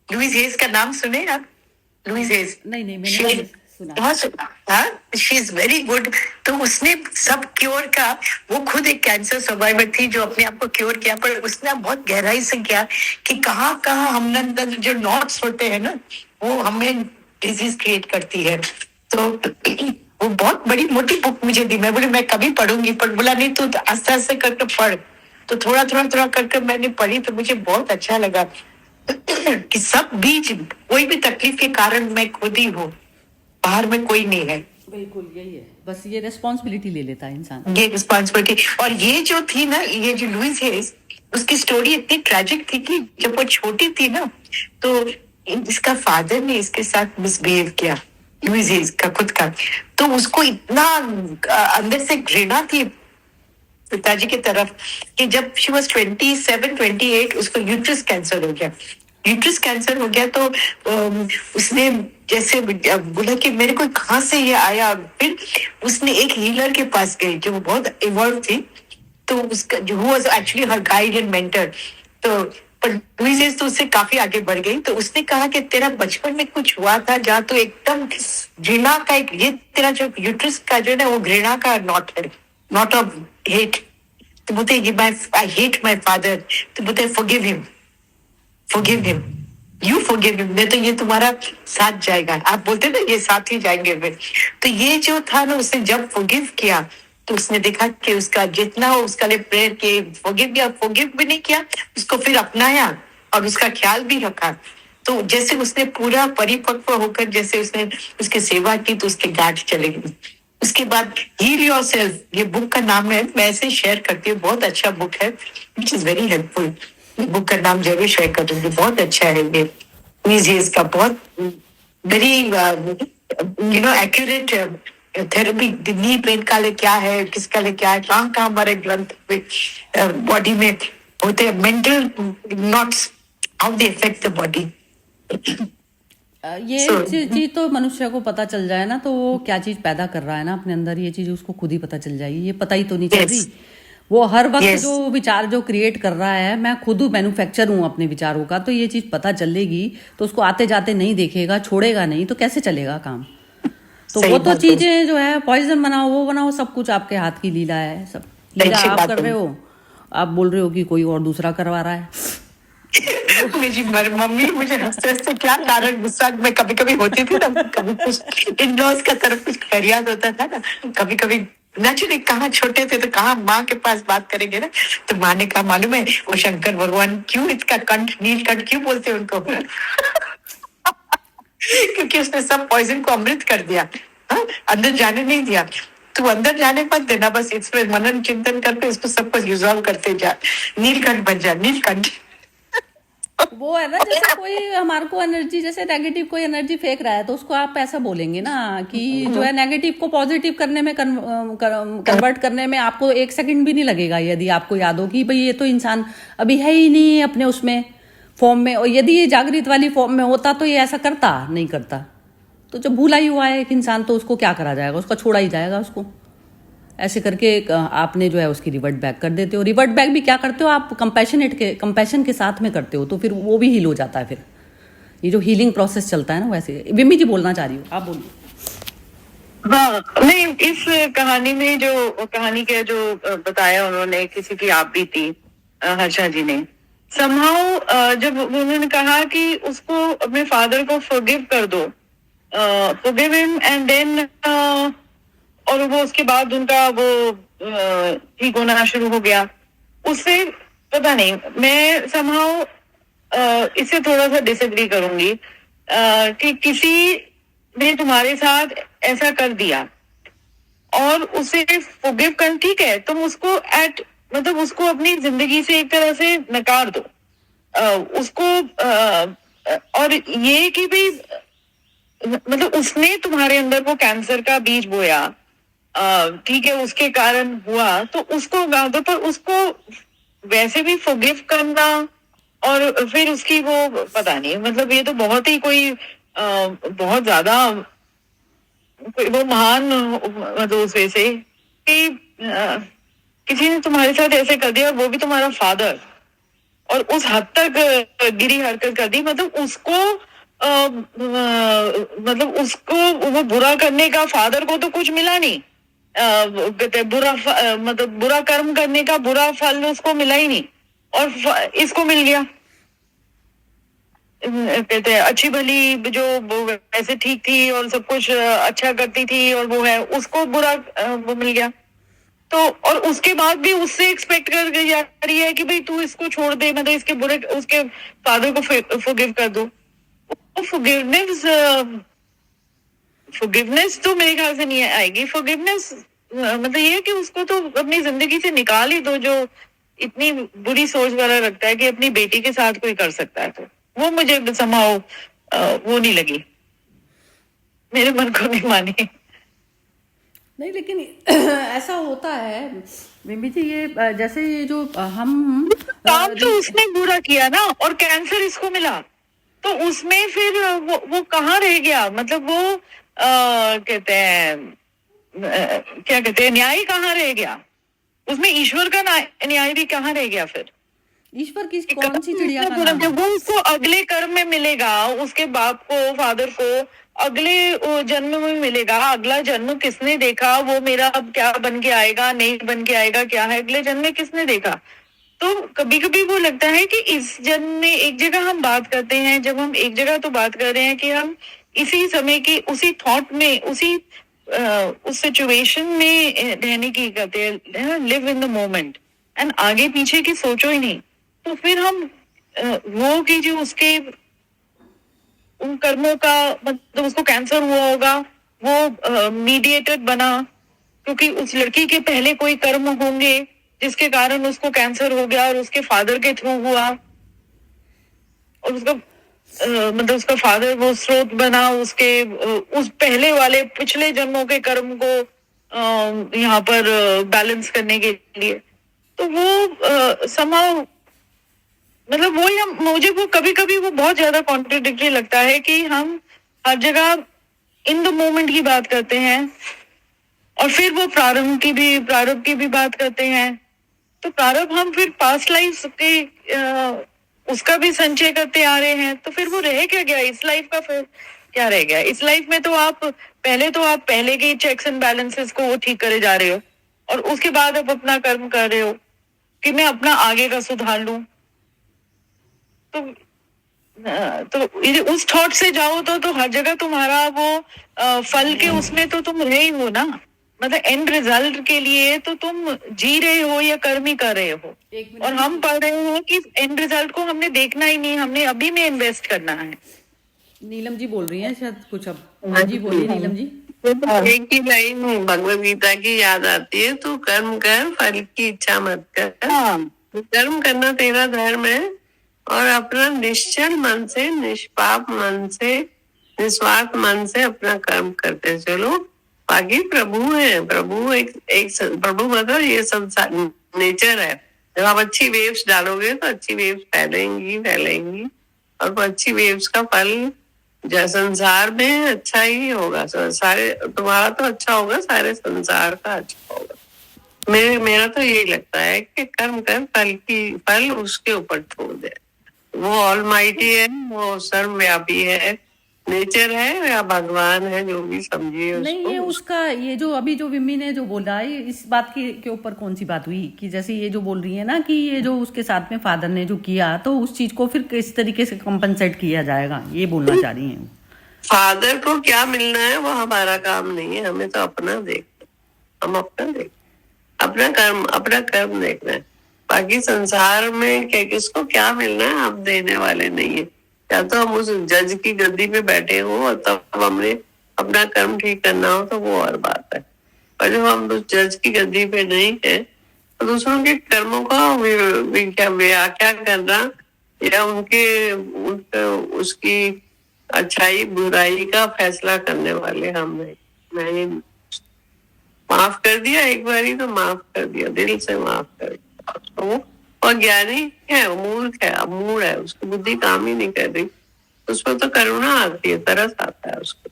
लुइस हेज का नाम सुने आप? Louise Hay. नहीं नहीं, मैंने नहीं सुना। बहुत सुना। हाँ, शी इज वेरी गुड। तो उसने सब क्योर का, वो खुद एक कैंसर सर्वाइवर थी जो अपने आप को क्योर किया, पर उसने बहुत गहराई से किया कि कहाँ कहाँ हम अंदर जो नॉट्स होते हैं ना, वो हमें डिजीज क्रिएट करती है। तो वो बहुत बड़ी मोटी बुक मुझे दी। मैं बोली मैं कभी पढ़ूंगी, पर बोला नहीं, तू तो आस्ते आस्ते करके पढ़। तो थोड़ा थोड़ा थोड़ा करके मैंने पढ़ी, तो मुझे बहुत अच्छा लगा कि सब बीच, कोई भी तकलीफ के कारण मैं खुद ही हूँ, बाहर में कोई नहीं है। बिल्कुल यही है, बस ये रिस्पॉन्सिबिलिटी ले लेता है इंसान। ये रिस्पॉन्सिबिलिटी। और ये जो थी ना, ये जो लुइस हेज, उसकी स्टोरी इतनी ट्रेजिक थी कि जब वो छोटी थी ना, तो इसका फादर ने इसके साथ मिसबिहेव किया, लुइस हेज का खुद का। तो उसको इतना अंदर से घृणा थी पिताजी की तरफ कि जब शी वॉज 27-28 उसको यूट्रस कैंसर हो गया। यूट्रस कैंसर हो गया तो उसने जैसे बोला कि मेरे को कहाँ से ये आया। फिर उसने एक हीलर के पास गई जो बहुत इवॉल्व थी, तो उसका जो was actually her guide and mentor. तो पर लुइस तो उससे काफी आगे बढ़ गई। तो उसने कहा कि तेरा बचपन में कुछ हुआ था जहाँ तो एकदम घृणा का एक, ये तेरा जो यूट्रस का जो है ना, वो घृणा का नॉट है, नॉट ऑफ हेट। तो बोलते ये आई हेट माई फादर। तो बोलते forgive him, forgive him, you forgive him, नहीं तो ये तुम्हारा साथ जाएगा। आप बोलते ना ये साथ ही जाएंगे फिर। तो ये जो था ना, उसने जब फॉरगिव किया, तो उसने देखा कि उसका जितना उसका लिए प्रेयर किए, फॉरगिव भी नहीं किया, उसको फिर अपनाया और उसका ख्याल भी रखा। तो जैसे उसने पूरा परिपक्व होकर जैसे उसने उसकी सेवा की, तो उसके गांठ चले गए। उसके बाद हील योरसेल्फ, ये बुक का नाम है, मैं ऐसे शेयर करती हूँ, बहुत अच्छा बुक है, which is very helpful. Book का नाम जरूर शेयर कर दूंगी, बहुत अच्छा है ये म्यूजियस का, बहुत very accurate therapy. Knee pain का लिए क्या है, किसका लिए क्या है, कहाँ कहाँ हमारे ग्रंथ बॉडी में होते हैं, mental knots, how they affect the body. ये चीज तो मनुष्य को पता चल जाए ना, तो वो क्या चीज पैदा कर रहा है ना अपने अंदर, ये चीज उसको खुद ही पता चल जाएगी। ये पता ही तो नहीं चल रही। वो हर वक्त जो विचार जो क्रिएट कर रहा है, मैं खुद मैन्युफैक्चर हूँ अपने विचारों का, तो ये चीज पता चलेगी तो उसको आते जाते नहीं देखेगा, छोड़ेगा नहीं, तो कैसे चलेगा काम। तो वो तो चीजें जो है, पॉइजन बनाओ, वो बनाओ, सब कुछ आपके हाथ की लीला है। सब लीला आप कर रहे हो, आप बोल रहे हो कि कोई और दूसरा करवा रहा है। मेरी मम्मी मुझे हंसते हंसते क्या कारण गुस्सा मैं कभी कभी होती थी ना, कभी कुछ इन लॉज का तरफ कुछ खैरियत होता था ना, कभी कभी नेचुरली, कहाँ छोटे थे तो कहाँ माँ के पास बात करेंगे ना, तो माँ ने कहा मालूम है वो शंकर भगवान क्यों इसका कंठ नीलकंठ क्यों बोलते हैं उनको क्योंकि उसने सब पॉइजन को अमृत कर दिया। हाँ? अंदर जाने नहीं दिया। तू अंदर जाने मत देना, बस इसमें मनन चिंतन करके इसको सब कुछ रिजॉल्व करते जा, नीलकंठ बन जा, नीलकंठ। वो है ना, जैसे कोई हमारे को एनर्जी, जैसे नेगेटिव कोई एनर्जी फेंक रहा है, तो उसको आप ऐसा बोलेंगे ना कि जो है नेगेटिव को पॉजिटिव करने में कन्वर्ट करने में आपको 1 सेकंड भी नहीं लगेगा, यदि आपको याद हो कि भाई ये तो इंसान अभी है ही नहीं अपने उसमें फॉर्म में, और यदि ये जागृत वाली फॉर्म में होता तो ये ऐसा करता नहीं करता। तो जब भूला ही हुआ है एक इंसान, तो उसको क्या करा जाएगा, उसका छोड़ा ही जाएगा उसको। ऐसे करके आपने जो है उसकी रिवर्ट बैक कर देते हो। रिवर्ट बैक भी क्या करते हो आप, कंपैशन के साथ में करते हो, तो फिर वो भी हील हो जाता है। फिर ये जो हीलिंग प्रोसेस चलता है ना, वैसे विमी जी बोलना चाह रही हो, आप बोलिए। हाँ, नहीं, इस कहानी में जो कहानी के जो बताया उन्होंने, किसी की आप भी थी हर्षा जी ने, समहाउ जब उन्होंने कहा कि उसको अपने फादर को फॉरगिव कर दो, फॉरगिव हिम, एंड देन और वो उसके बाद उनका वो ठीक होना शुरू हो गया। उससे पता नहीं, मैं समहाउ इससे थोड़ा सा डिसएग्री करूंगी कि किसी ने तुम्हारे साथ ऐसा कर दिया और उसे फॉरगिव कर, ठीक है, तुम उसको मतलब उसको अपनी जिंदगी से एक तरह से नकार दो, उसको और ये कि भाई मतलब उसने तुम्हारे अंदर वो कैंसर का बीज बोया, ठीक है, उसके कारण हुआ, तो उसको उगा दो। पर उसको वैसे भी फॉरगिव करना और फिर उसकी वो पता नहीं, मतलब ये तो बहुत ही कोई बहुत ज्यादा वो महान, मतलब उस वजह से कि किसी ने तुम्हारे साथ ऐसे कर दिया और वो भी तुम्हारा फादर, और उस हद तक गिरी हरकत कर दी, मतलब उसको मतलब उसको वो बुरा करने का, फादर को तो कुछ मिला नहीं, कहते हैं मतलब बुरा कर्म करने का बुरा फल उसको मिला ही नहीं, और इसको मिल गया। कहते हैं अच्छी भली जो वैसे ठीक थी और सब कुछ अच्छा करती थी और वो है, उसको बुरा वो मिल गया। तो और उसके बाद भी उससे एक्सपेक्ट कर जा रही है कि भाई तू इसको छोड़ दे, मतलब इसके बुरे, उसके फादर को फॉरगिव कर दो। फॉरगिवनेस तो मेरे ख्याल से नहीं आएगी। फॉरगिवनेस मतलब ये है कि उसको तो अपनी जिंदगी से निकाल ही दो, जो इतनी बुरी सोच वाला रखता है कि अपनी बेटी के साथ कोई कर सकता है। तो वो मुझे somehow वो नहीं लगी, मेरे मन को नहीं मानी। नहीं, लेकिन ऐसा होता है मिमी जी, ये जैसे ये जो हम काम तो उसने बुरा किया ना, और कैंसर इसको मिला, तो उसमें फिर वो कहाँ रह गया, मतलब वो कहते हैं क्या कहते हैं, न्याय कहाँ रह गया उसमें, ईश्वर का न्याय भी कहाँ रह गया फिर। ईश्वर की कौन सी चिड़िया का नाम है? जब वो उसको अगले कर्म में मिलेगा, उसके बाप को, फादर को अगले जन्म में मिलेगा। अगला जन्म किसने देखा, वो मेरा अब क्या बन के आएगा, नहीं बन के आएगा, क्या है अगले जन्म में, किसने देखा। तो कभी कभी वो लगता है कि इस जन्म में एक जगह हम बात करते हैं, जब हम एक जगह तो बात कर रहे हैं कि हम इसी समय की, उसी थॉट में, उस सिचुएशन में रहने की करते हैं, live in the moment, and आगे पीछे की सोचो ही नहीं। तो फिर हम वो कि जो उसके उन कर्मों का, मतलब उसको कैंसर हुआ होगा, वो मीडिएटेड बना, क्योंकि उस लड़की के पहले कोई कर्म होंगे जिसके कारण उसको कैंसर हो गया, और उसके फादर के थ्रू हुआ, और उसका मतलब उसका फादर वो स्रोत बना उसके उस पहले वाले पिछले जन्मों के कर्म को यहाँ पर बैलेंस करने के लिए। तो वो somehow मतलब वो ही मुझे वो कभी कभी वो बहुत ज्यादा कॉन्ट्रडिक्टरी लगता है कि हम हर जगह इन द मोमेंट की बात करते हैं, और फिर वो प्रारंभ की भी बात करते हैं। तो प्रारंभ हम फिर पास्ट लाइफ के उसका भी संचय करते आ रहे हैं, तो फिर वो रह क्या गया इस लाइफ का, फिर क्या रह गया इस लाइफ में। तो आप पहले के चेक्स एंड बैलेंसेस को वो ठीक करे जा रहे हो, और उसके बाद आप अपना कर्म कर रहे हो कि मैं अपना आगे का सुधार लूं। तो उस थॉट से जाओ तो हर जगह तुम्हारा वो फल के उसमें तो तुम रहे ही हो ना, मतलब एंड रिजल्ट के लिए तो तुम जी रहे हो या कर्म ही कर रहे हो। और हम पढ़ रहे हैं कि एंड रिजल्ट को हमने देखना ही नहीं, हमने अभी में इन्वेस्ट करना है। नीलम जी बोल रही हैं शायद कुछ, अब हाँ जी बोलिए नीलम जी। एक ही लाइन भगवद गीता की याद आती है, तू कर्म कर, फल की इच्छा मत कर। कर्म करना तेरा धर्म है, और अपना निश्चल मन से, निष्पाप मन से, निस्वार्थ मन से अपना कर्म करते चलो। बाकी प्रभु है, प्रभु एक प्रभु मतलब ये संसार नेचर है। जब आप अच्छी वेव्स डालोगे तो अच्छी वेव्स फैलेंगी, और वो अच्छी वेव्स का फल संसार में अच्छा ही होगा। सारे तुम्हारा तो अच्छा होगा, सारे संसार का अच्छा होगा। मेरा तो यही लगता है कि कर्म कर, फल उसके ऊपर छोड़ दे। वो ऑलमाइटी है, वो सर्वव्यापी है, नेचर है या भगवान है, जो भी समझिए उसको। नहीं, ये उसका, ये जो अभी जो विम्मी ने जो बोला है, इस बात के ऊपर कौन सी बात हुई कि जैसे ये जो बोल रही है ना कि ये जो उसके साथ में फादर ने जो किया, तो उस चीज को फिर किस तरीके से कंपनसेट किया जाएगा, ये बोलना चाह रही हैं। फादर को क्या मिलना है वो हमारा काम नहीं है, हमें तो अपना देखना, हम अपना कर्म देखना है। बाकी संसार में किसको क्या मिलना है हम देने वाले नहीं है। या तो हम उस जज की गद्दी पे बैठे हो और तब हमने अपना कर्म ठीक करना हो तो वो और बात है। पर जब हम उस जज की गद्दी पे नहीं है तो दूसरों के कर्मों का व्याख्या करना या उसकी अच्छाई बुराई का फैसला करने वाले हम नहीं। मैंने माफ कर दिया एक बारी तो माफ कर दिया, दिल से माफ कर दिया। वो अज्ञानी है, मूर्ख है, अमूढ़ है, उसकी बुद्धि काम ही नहीं कर रही, उसमें तो करुणा आती है, तरस आता है उसको।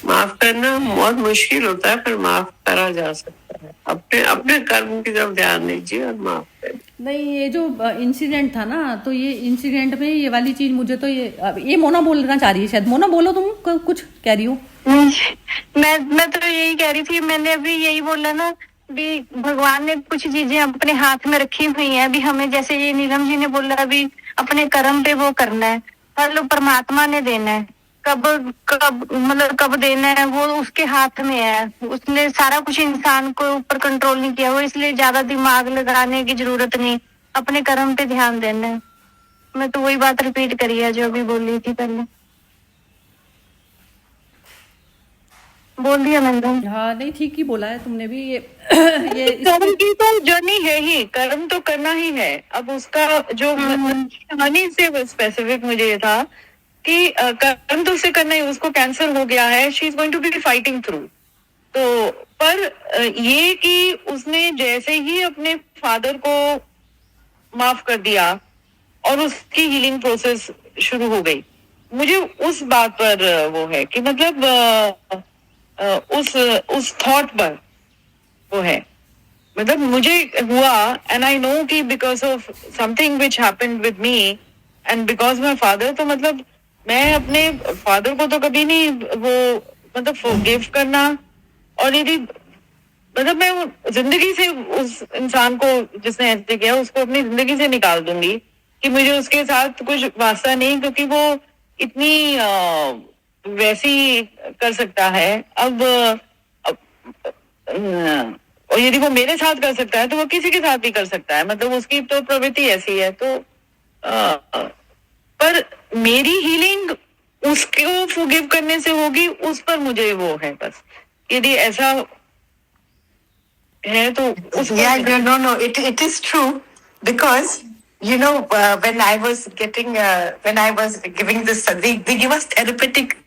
माफ करना बहुत मुश्किल होता है, पर माफ करा जा सकता है। अपने अपने कर्म की तरफ ध्यान दीजिए और माफ कर दीजिए। नहीं, ये जो इंसिडेंट था ना, तो ये इंसिडेंट में ये वाली चीज मुझे तो ये मोना बोलना चाह रही है शायद। मोना बोलो, तुम कुछ कह रही हो। मैं तो यही कह रही थी, मैंने अभी यही बोला ना, भी भगवान ने कुछ चीजें अपने हाथ में रखी हुई हैं। अभी हमें, जैसे ये नीलम जी ने बोला, अभी अपने कर्म पे वो करना है, फल परमात्मा ने देना है। कब कब मतलब कब देना है वो उसके हाथ में है। उसने सारा कुछ इंसान को ऊपर कंट्रोल नहीं किया, वो इसलिए ज्यादा दिमाग लगाने की जरूरत नहीं, अपने कर्म पे ध्यान देना है। मैं तो वही बात रिपीट करी है जो अभी बोली थी पहले, बोल दिया मैंने। हाँ, नहीं, ठीक ही बोला है तुमने भी। ये कर्म की तो जर्नी है ही, कर्म तो करना ही है। अब उसका जो कहानी से स्पेसिफिक मुझे ये था कि कर्म तो उसे करना ही, उसको कैंसर हो गया है, she is going to be fighting through. तो पर ये कि उसने जैसे ही अपने फादर को माफ कर दिया और उसकी हीलिंग प्रोसेस शुरू हो गई, मुझे उस बात पर वो है कि मतलब उस थॉट पर वो है। मतलब मुझे हुआ, एंड आई नो कि because of something which happened with me and because my father, तो मतलब मैं अपने फादर को तो कभी नहीं वो मतलब फॉरगिव करना, और यदि मतलब मैं जिंदगी से उस इंसान को जिसने ऐसे किया उसको अपनी जिंदगी से निकाल दूंगी कि मुझे उसके साथ कुछ वास्ता नहीं, क्योंकि वो इतनी वैसी कर सकता है। अब और यदि वो मेरे साथ कर सकता है तो वो किसी के साथ भी कर सकता है, मतलब उसकी तो प्रवृत्ति ऐसी है। तो पर मेरी हीलिंग उसको फॉरगिव करने से होगी, उस पर मुझे वो है बस। यदि ऐसा है तो उस Yeah, no, it is true because when I was giving this, they give us therapeutic,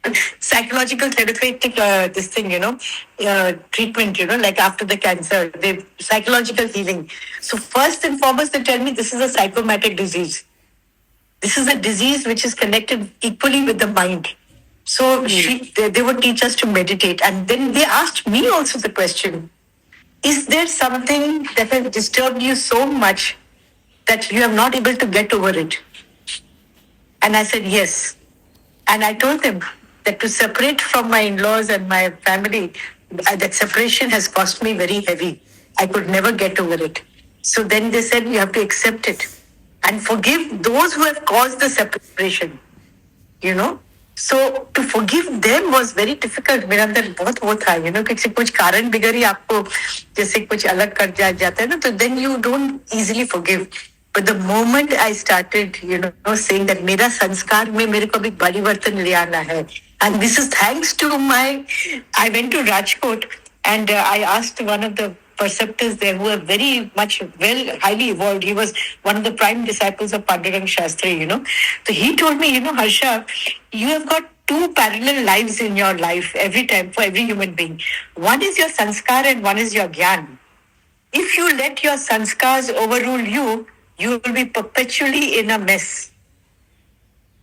psychological therapeutic this thing, treatment, like after the cancer, they psychological healing. So first and foremost, they tell me this is a psychosomatic disease. This is a disease which is connected equally with the mind. So they would teach us to meditate, and then they asked me also the question: is there something that has disturbed you so much that you are not able to get over it? And I said, yes. And I told them that to separate from my in-laws and my family, that separation has cost me very heavy. I could never get over it. So then they said, you have to accept it and forgive those who have caused the separation, So to forgive them was very difficult. मेरे अंदर बहुत वो था, किसी कुछ कारण बिगड़ ही आपको जैसे कुछ अलग कर जाता है ना, तो then you don't easily forgive. But the moment I started, saying that मेरा संस्कार में मेरे को भी परिवर्तन ले आना है, and this is thanks to I went to Rajkot and I asked one of the perceptors there who are very much highly evolved. He was one of the prime disciples of Pandurang Shastri, So he told me, Harsha, you have got two parallel lives in your life every time for every human being. One is your sanskar and one is your gyan. If you let your sanskars overrule you, you will be perpetually in a mess.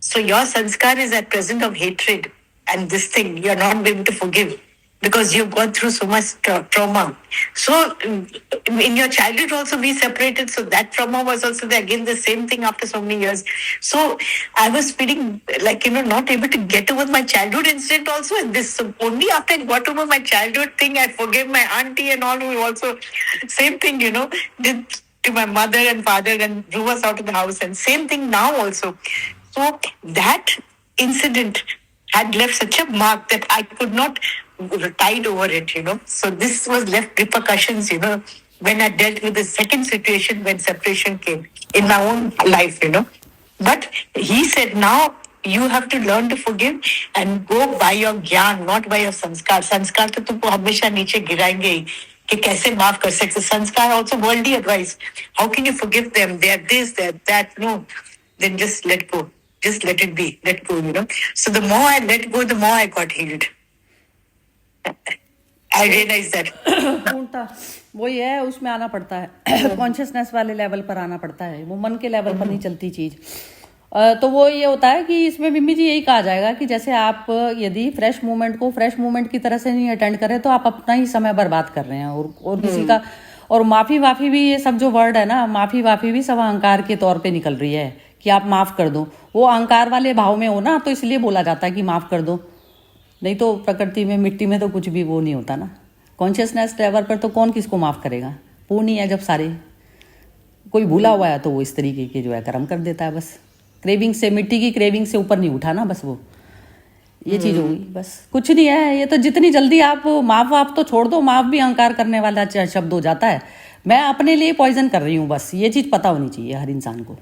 So your sanskar is at present of hatred and this thing, you are not able to forgive because you've gone through so much trauma. So in your childhood also we separated, so that trauma was also there, again the same thing after so many years. So I was feeling like, not able to get over my childhood incident also, and this, so only after I got over my childhood thing, I forgave my auntie and all who also, same thing, did to my mother and father and drove us out of the house, and same thing now also. So that incident had left such a mark that I could not tide over it, So this was left repercussions, when I dealt with the second situation when separation came in my own life, But he said, now you have to learn to forgive and go by your gyan, not by your sanskar. Sanskar तो तुमको हमेशा नीचे गिराएंगे ही कि कैसे माफ कर सकते. Sanskar also worldly advice. How can you forgive them? They are this, they are that. No, then just let go. Just let it be. Let go, So the more I let go, the more I got healed. I realized that. पूर्णता वही है, उसमें आना पड़ता है, consciousness वाले level पर आना पड़ता है, वो मन के लेवल पर नहीं चलती चीज. तो वो ये होता है कि इसमें मिम्मी जी यही कहा जाएगा कि जैसे आप यदि फ्रेश मूवमेंट को फ्रेश मूवमेंट की तरह से नहीं अटेंड करें तो आप अपना ही समय बर्बाद कर रहे हैं और किसी का। और माफी वाफी भी, ये सब जो वर्ड है ना, माफी वाफी भी सब अहंकार के तौर पे निकल रही है कि आप माफ कर दो। वो अहंकार वाले भाव में हो ना, तो इसलिए बोला जाता है कि माफ कर दो। नहीं तो प्रकृति में, मिट्टी में तो कुछ भी वो नहीं होता ना। कॉन्शियसनेस लेवल पर तो कौन किसको माफ करेगा? पूर्ण ही है। जब सारे कोई भूला हुआ है तो वो इस तरीके के जो है कर्म कर देता है। बस क्रेविंग से, मिट्टी की क्रेविंग से ऊपर नहीं उठा ना, बस वो ये चीज होगी। बस कुछ नहीं है। ये तो जितनी जल्दी आप माफ तो छोड़ दो, माफ भी अहंकार करने वाला शब्द हो जाता है। मैं अपने लिए पॉइजन कर रही हूँ, बस ये चीज पता होनी चाहिए हर इंसान को।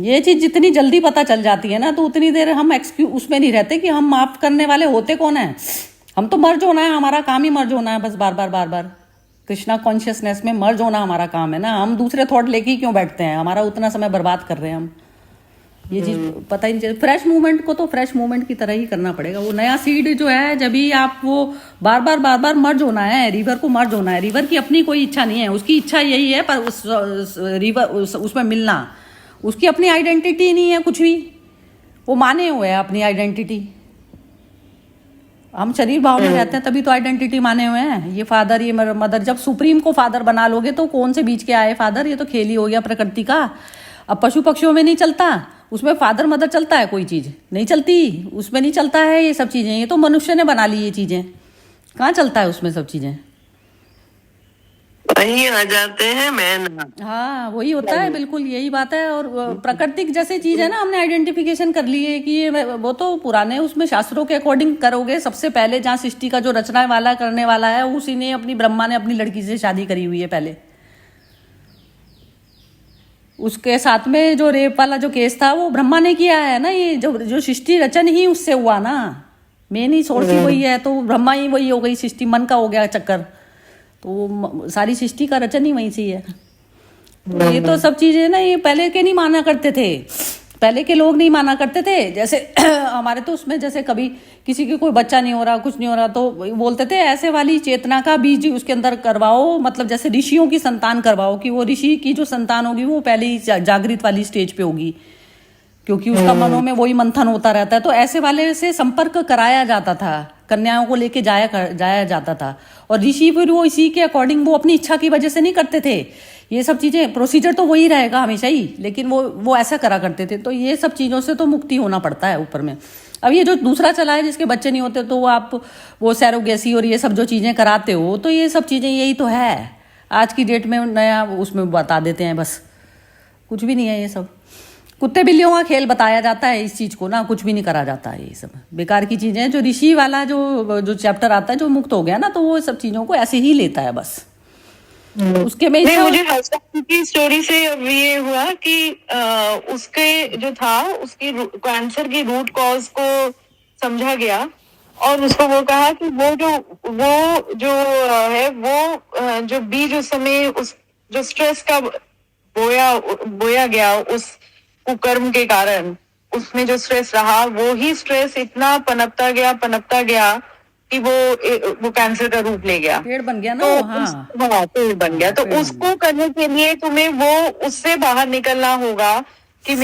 ये चीज जितनी जल्दी पता चल जाती है ना, तो उतनी देर हम एक्सक्यूज उसमें नहीं रहते कि हम माफ करने वाले होते कौन है। हम तो मर्ज होना है, हमारा काम ही मर्ज होना है बस, बार बार कृष्णा कॉन्शियसनेस में मर्ज होना हमारा काम है ना। हम दूसरे थॉट लेके ही क्यों बैठते हैं? हमारा उतना समय बर्बाद कर रहे हैं हम। ये चीज पता ही नहीं चलती। फ्रेश मूवमेंट को तो फ्रेश मूवमेंट की तरह ही करना पड़ेगा। वो नया सीड जो है, जब भी आप वो बार बार मर्ज होना है, रिवर को मर्ज होना है। रिवर की अपनी कोई इच्छा नहीं है, उसकी इच्छा यही है पर उस रिवर उसमें मिलना। उसकी अपनी आइडेंटिटी नहीं है कुछ भी, वो माने हुए है अपनी आइडेंटिटी। हम शरीर भाव में रहते हैं तभी तो आइडेंटिटी माने हुए हैं। ये फादर, ये मदर, जब सुप्रीम को फादर बना लोगे तो कौन से बीच के आए फादर? ये तो खेल ही हो गया प्रकृति का। अब पशु पक्षियों में नहीं चलता, उसमें फादर मदर चलता है, कोई चीज नहीं चलती उसमें, नहीं चलता है ये सब चीजें। ये तो मनुष्य ने बना ली ये चीजें, कहाँ चलता है उसमें सब चीजें। वही आ जाते हैं मैन। हाँ वही होता है, बिल्कुल यही बात है। और प्राकृतिक जैसे चीज है ना, हमने आइडेंटिफिकेशन कर ली है कि ये वो तो पुराने उसमें शास्त्रों के अकॉर्डिंग करोगे। सबसे पहले जहाँ सृष्टि का जो रचना वाला करने वाला है, उसी ने अपनी ब्रह्मा ने अपनी लड़की से शादी करी हुई है पहले। उसके साथ में जो रेप वाला जो केस था वो ब्रह्मा ने किया है ना। ये जो सृष्टि रचन ही उससे हुआ ना, मेन ही सोर्स ही वही है। तो ब्रह्मा ही वही हो गई सृष्टि, मन का हो गया चक्कर। तो सारी सृष्टि का रचन ही वहीं से ही है। तो ये तो सब चीजें ना, ये पहले के नहीं माना करते थे, पहले के लोग नहीं माना करते थे। जैसे हमारे तो उसमें जैसे कभी किसी की कोई बच्चा नहीं हो रहा, कुछ नहीं हो रहा, तो बोलते थे ऐसे वाली चेतना का बीज उसके अंदर करवाओ, मतलब जैसे ऋषियों की संतान करवाओ, कि वो ऋषि की जो संतान होगी वो पहले ही जागृत वाली स्टेज पे होगी, क्योंकि उसका मनों में वही मंथन होता रहता है। तो ऐसे वाले से संपर्क कराया जाता था, कन्याओं को लेके जाया जाता था। और ऋषि फिर वो इसी के अकॉर्डिंग, वो अपनी इच्छा की वजह से नहीं करते थे ये सब चीजें। प्रोसीजर तो वही रहेगा हमेशा ही, लेकिन वो ऐसा करा करते थे। तो ये सब चीजों से तो मुक्ति होना पड़ता है ऊपर में। अब ये जो दूसरा चला है जिसके बच्चे नहीं होते, तो आप वो सैरोगेसी और ये सब जो चीजें कराते हो, तो ये सब चीजें यही तो है आज की डेट में। नया उसमें बता देते हैं, बस कुछ भी नहीं है ये सब। कुत्ते बिल्लियों का खेल बताया जाता है इस चीज को ना, कुछ भी नहीं करा जाता है। ये सब बेकार की चीजें। जो ऋषि वाला जो चैप्टर आता है, जो मुक्त हो गया ना, तो वो सब चीजों को ऐसे ही लेता है बस। उसके में नहीं, मुझे हस्बैंड की स्टोरी से अब ये हुआ कि उसके जो था, उसकी कैंसर की रूट कॉज को समझा गया और उसको वो कहा कि वो जो है वो जो बीज उस समय उस जो स्ट्रेस का बोया गया उस कुकर्म के कारण, उसमें जो स्ट्रेस रहा, वो ही स्ट्रेस इतना पनपता गया कि वो कैंसर का रूप ले गया, पेड़ बन गया ना। तो हाँ पेड़ बन गया। तो उसको करने के लिए तुम्हें वो उससे बाहर निकलना होगा कि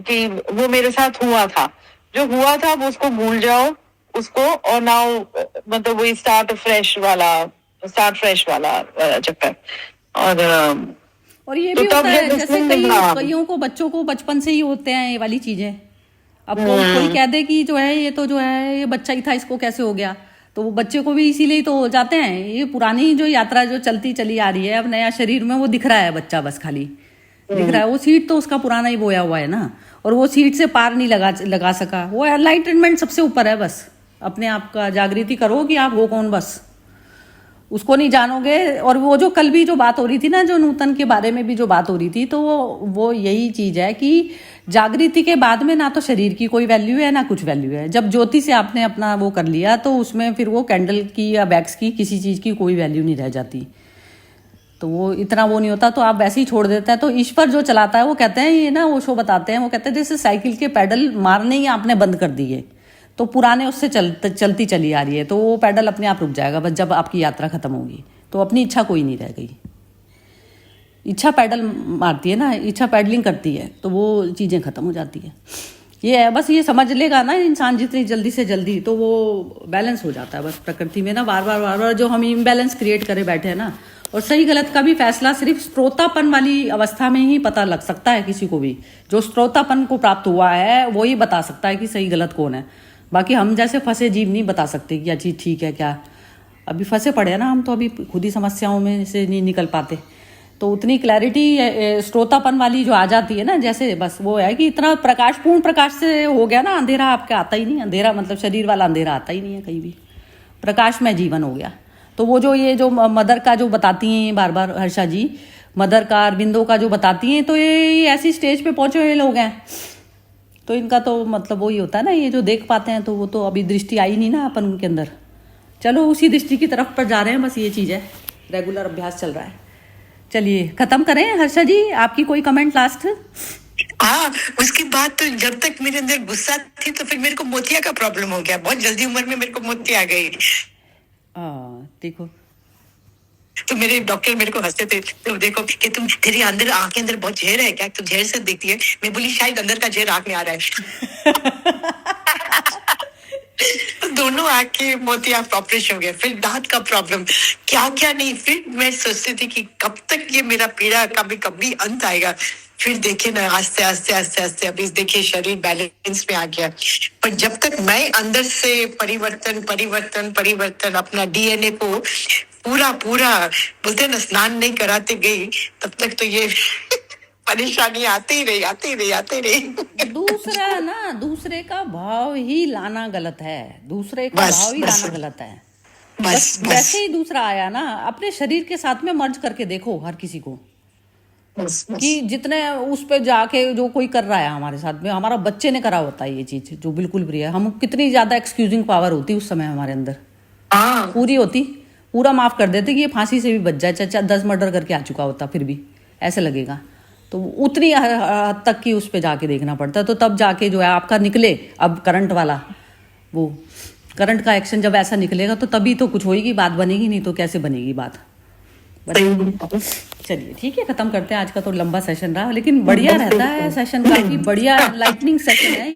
कि वो मेरे साथ हुआ था, जो हुआ था वो उसको भूल जाओ उसको, और नाउ मतलब वो स्टार्ट फ्रेश वाला चक्कर। और ये भी होता है जैसे कईयों को बच्चों को बचपन से ही होते हैं ये वाली चीजें। अब कोई कह दे कि जो है ये बच्चा ही था, इसको कैसे हो गया, तो वो बच्चे को भी इसीलिए तो हो जाते हैं। ये पुरानी जो यात्रा जो चलती चली आ रही है, अब नया शरीर में वो दिख रहा है बच्चा, बस खाली दिख रहा है। वो सीट तो उसका पुराना ही बोया हुआ है ना, और वो सीट से पार नहीं लगा सका। वो एनलाइटनमेंट सबसे ऊपर है। बस अपने आप का जागृति करो कि आप हो कौन, बस उसको नहीं जानोगे। और वो जो कल भी जो बात हो रही थी ना, जो नूतन के बारे में भी जो बात हो रही थी, तो वो यही चीज है कि जागृति के बाद में ना तो शरीर की कोई वैल्यू है ना कुछ वैल्यू है। जब ज्योति से आपने अपना वो कर लिया, तो उसमें फिर वो कैंडल की या वैक्स की किसी चीज की कोई वैल्यू नहीं रह जाती। तो वो इतना वो नहीं होता, तो आप वैसे ही छोड़ देता है। तो ईश्वर जो चलाता है, वो कहते हैं, ये ना वो शो बताते हैं, वो कहते हैं जैसे साइकिल के पैडल मारने ही आपने बंद कर दिए, तो पुराने उससे चलती चली आ रही है, तो वो पैडल अपने आप रुक जाएगा बस जब आपकी यात्रा खत्म होगी। तो अपनी इच्छा कोई नहीं रह गई। इच्छा पैडल मारती है ना, इच्छा पैडलिंग करती है, तो वो चीज़ें ख़त्म हो जाती है। ये है, बस ये समझ लेगा ना इंसान जितनी जल्दी से जल्दी, तो वो बैलेंस हो जाता है। बस प्रकृति में ना बार बार जो हम इम्बैलेंस क्रिएट करे बैठे हैं ना, और सही गलत का भी फैसला सिर्फ श्रोतापन वाली अवस्था में ही पता लग सकता है किसी को भी। जो श्रोतापन को प्राप्त हुआ है वो ही बता सकता है कि सही गलत कौन है। बाकी हम जैसे फंसे जीव नहीं बता सकते क्या चीज़ ठीक है क्या। अभी फंसे पड़े हैं ना हम, तो अभी खुद ही समस्याओं में से नहीं निकल पाते। तो उतनी क्लैरिटी श्रोतापन वाली जो आ जाती है ना, जैसे बस वो है कि इतना प्रकाश, पूर्ण प्रकाश से हो गया ना, अंधेरा आपके आता ही नहीं। अंधेरा मतलब शरीर वाला अंधेरा आता ही नहीं है कहीं भी, प्रकाश में जीवन हो गया। तो वो जो ये जो मदर का जो बताती हैं बार बार हर्षा जी, मदर का अरविंदो का जो बताती हैं, तो ये ऐसी स्टेज पे पहुंचे हुए लोग हैं। तो इनका तो मतलब वही होता है ना, ये जो देख पाते हैं, तो वो तो अभी दृष्टि आई नहीं ना अपन उनके अंदर। चलो उसी दृष्टि की तरफ पर जा रहे हैं, बस ये चीज़ है, रेगुलर अभ्यास चल रहा है। चलिए खत्म करें हर्षा जी, आपकी कोई कमेंट लास्ट? हाँ, उसके बाद तो जब तक मेरे अंदर गुस्सा थी, तो फिर मेरे को मोतिया का प्रॉब्लम हो गया। बहुत जल्दी उम्र में मेरे को मोतिया आ गई। देखो, तो मेरे डॉक्टर मेरे को हंसते थे, तो देखो कि तुम, तेरी अंदर आंख के अंदर बहुत झेर है क्या, तुम झेर से देखती है। मैं बोली शायद अंदर का झेर आंख में आ रहा है। दोनों आंख के मोतिया ऑपरेशन हो गया। फिर दांत का प्रॉब्लम, क्या क्या नहीं। फिर मैं सोचती थी कि कब तक ये मेरा पीड़ा, कभी कभी अंत आएगा। फिर देखिए ना, आस्ते आस्ते आस्ते आस्ते अभी देखिए शरीर बैलेंस में आ गया। पर जब तक मैं अंदर से परिवर्तन परिवर्तन परिवर्तन अपना डीएनए को पूरा पूरा बोलते हैं ना, स्नान नहीं कराते गई, तब तक तो ये परेशानी आती ही रही। दूसरा ना, दूसरे का भाव ही लाना गलत है, दूसरे का बस, भाव ही बस। लाना गलत है। बस वैसे ही दूसरा आया ना, अपने शरीर के साथ में मर्ज करके देखो हर किसी को, कि जितने उस पे जाके जो कोई कर रहा है हमारे साथ में, हमारा बच्चे ने करा होता है ये चीज जो बिल्कुल प्रिय है। हम कितनी ज्यादा एक्सक्यूजिंग पावर होती उस समय हमारे अंदर, पूरी होती, पूरा माफ कर देते कि ये फांसी से भी बच जाए, चाचा 10 मर्डर करके आ चुका होता, फिर भी ऐसे लगेगा। तो उतनी हद तक की उस पे जाके देखना पड़ता है। तो तब जाके जो है आपका निकले, अब करंट वाला, वो करंट का एक्शन जब ऐसा निकलेगा, तो तभी तो कुछ होगी, बात बनेगी, नहीं तो कैसे बनेगी बात। चलिए ठीक है, खत्म करते हैं। आज का तो लंबा सेशन रहा, लेकिन बढ़िया रहता है सेशन, काफी बढ़िया लाइटनिंग सेशन है।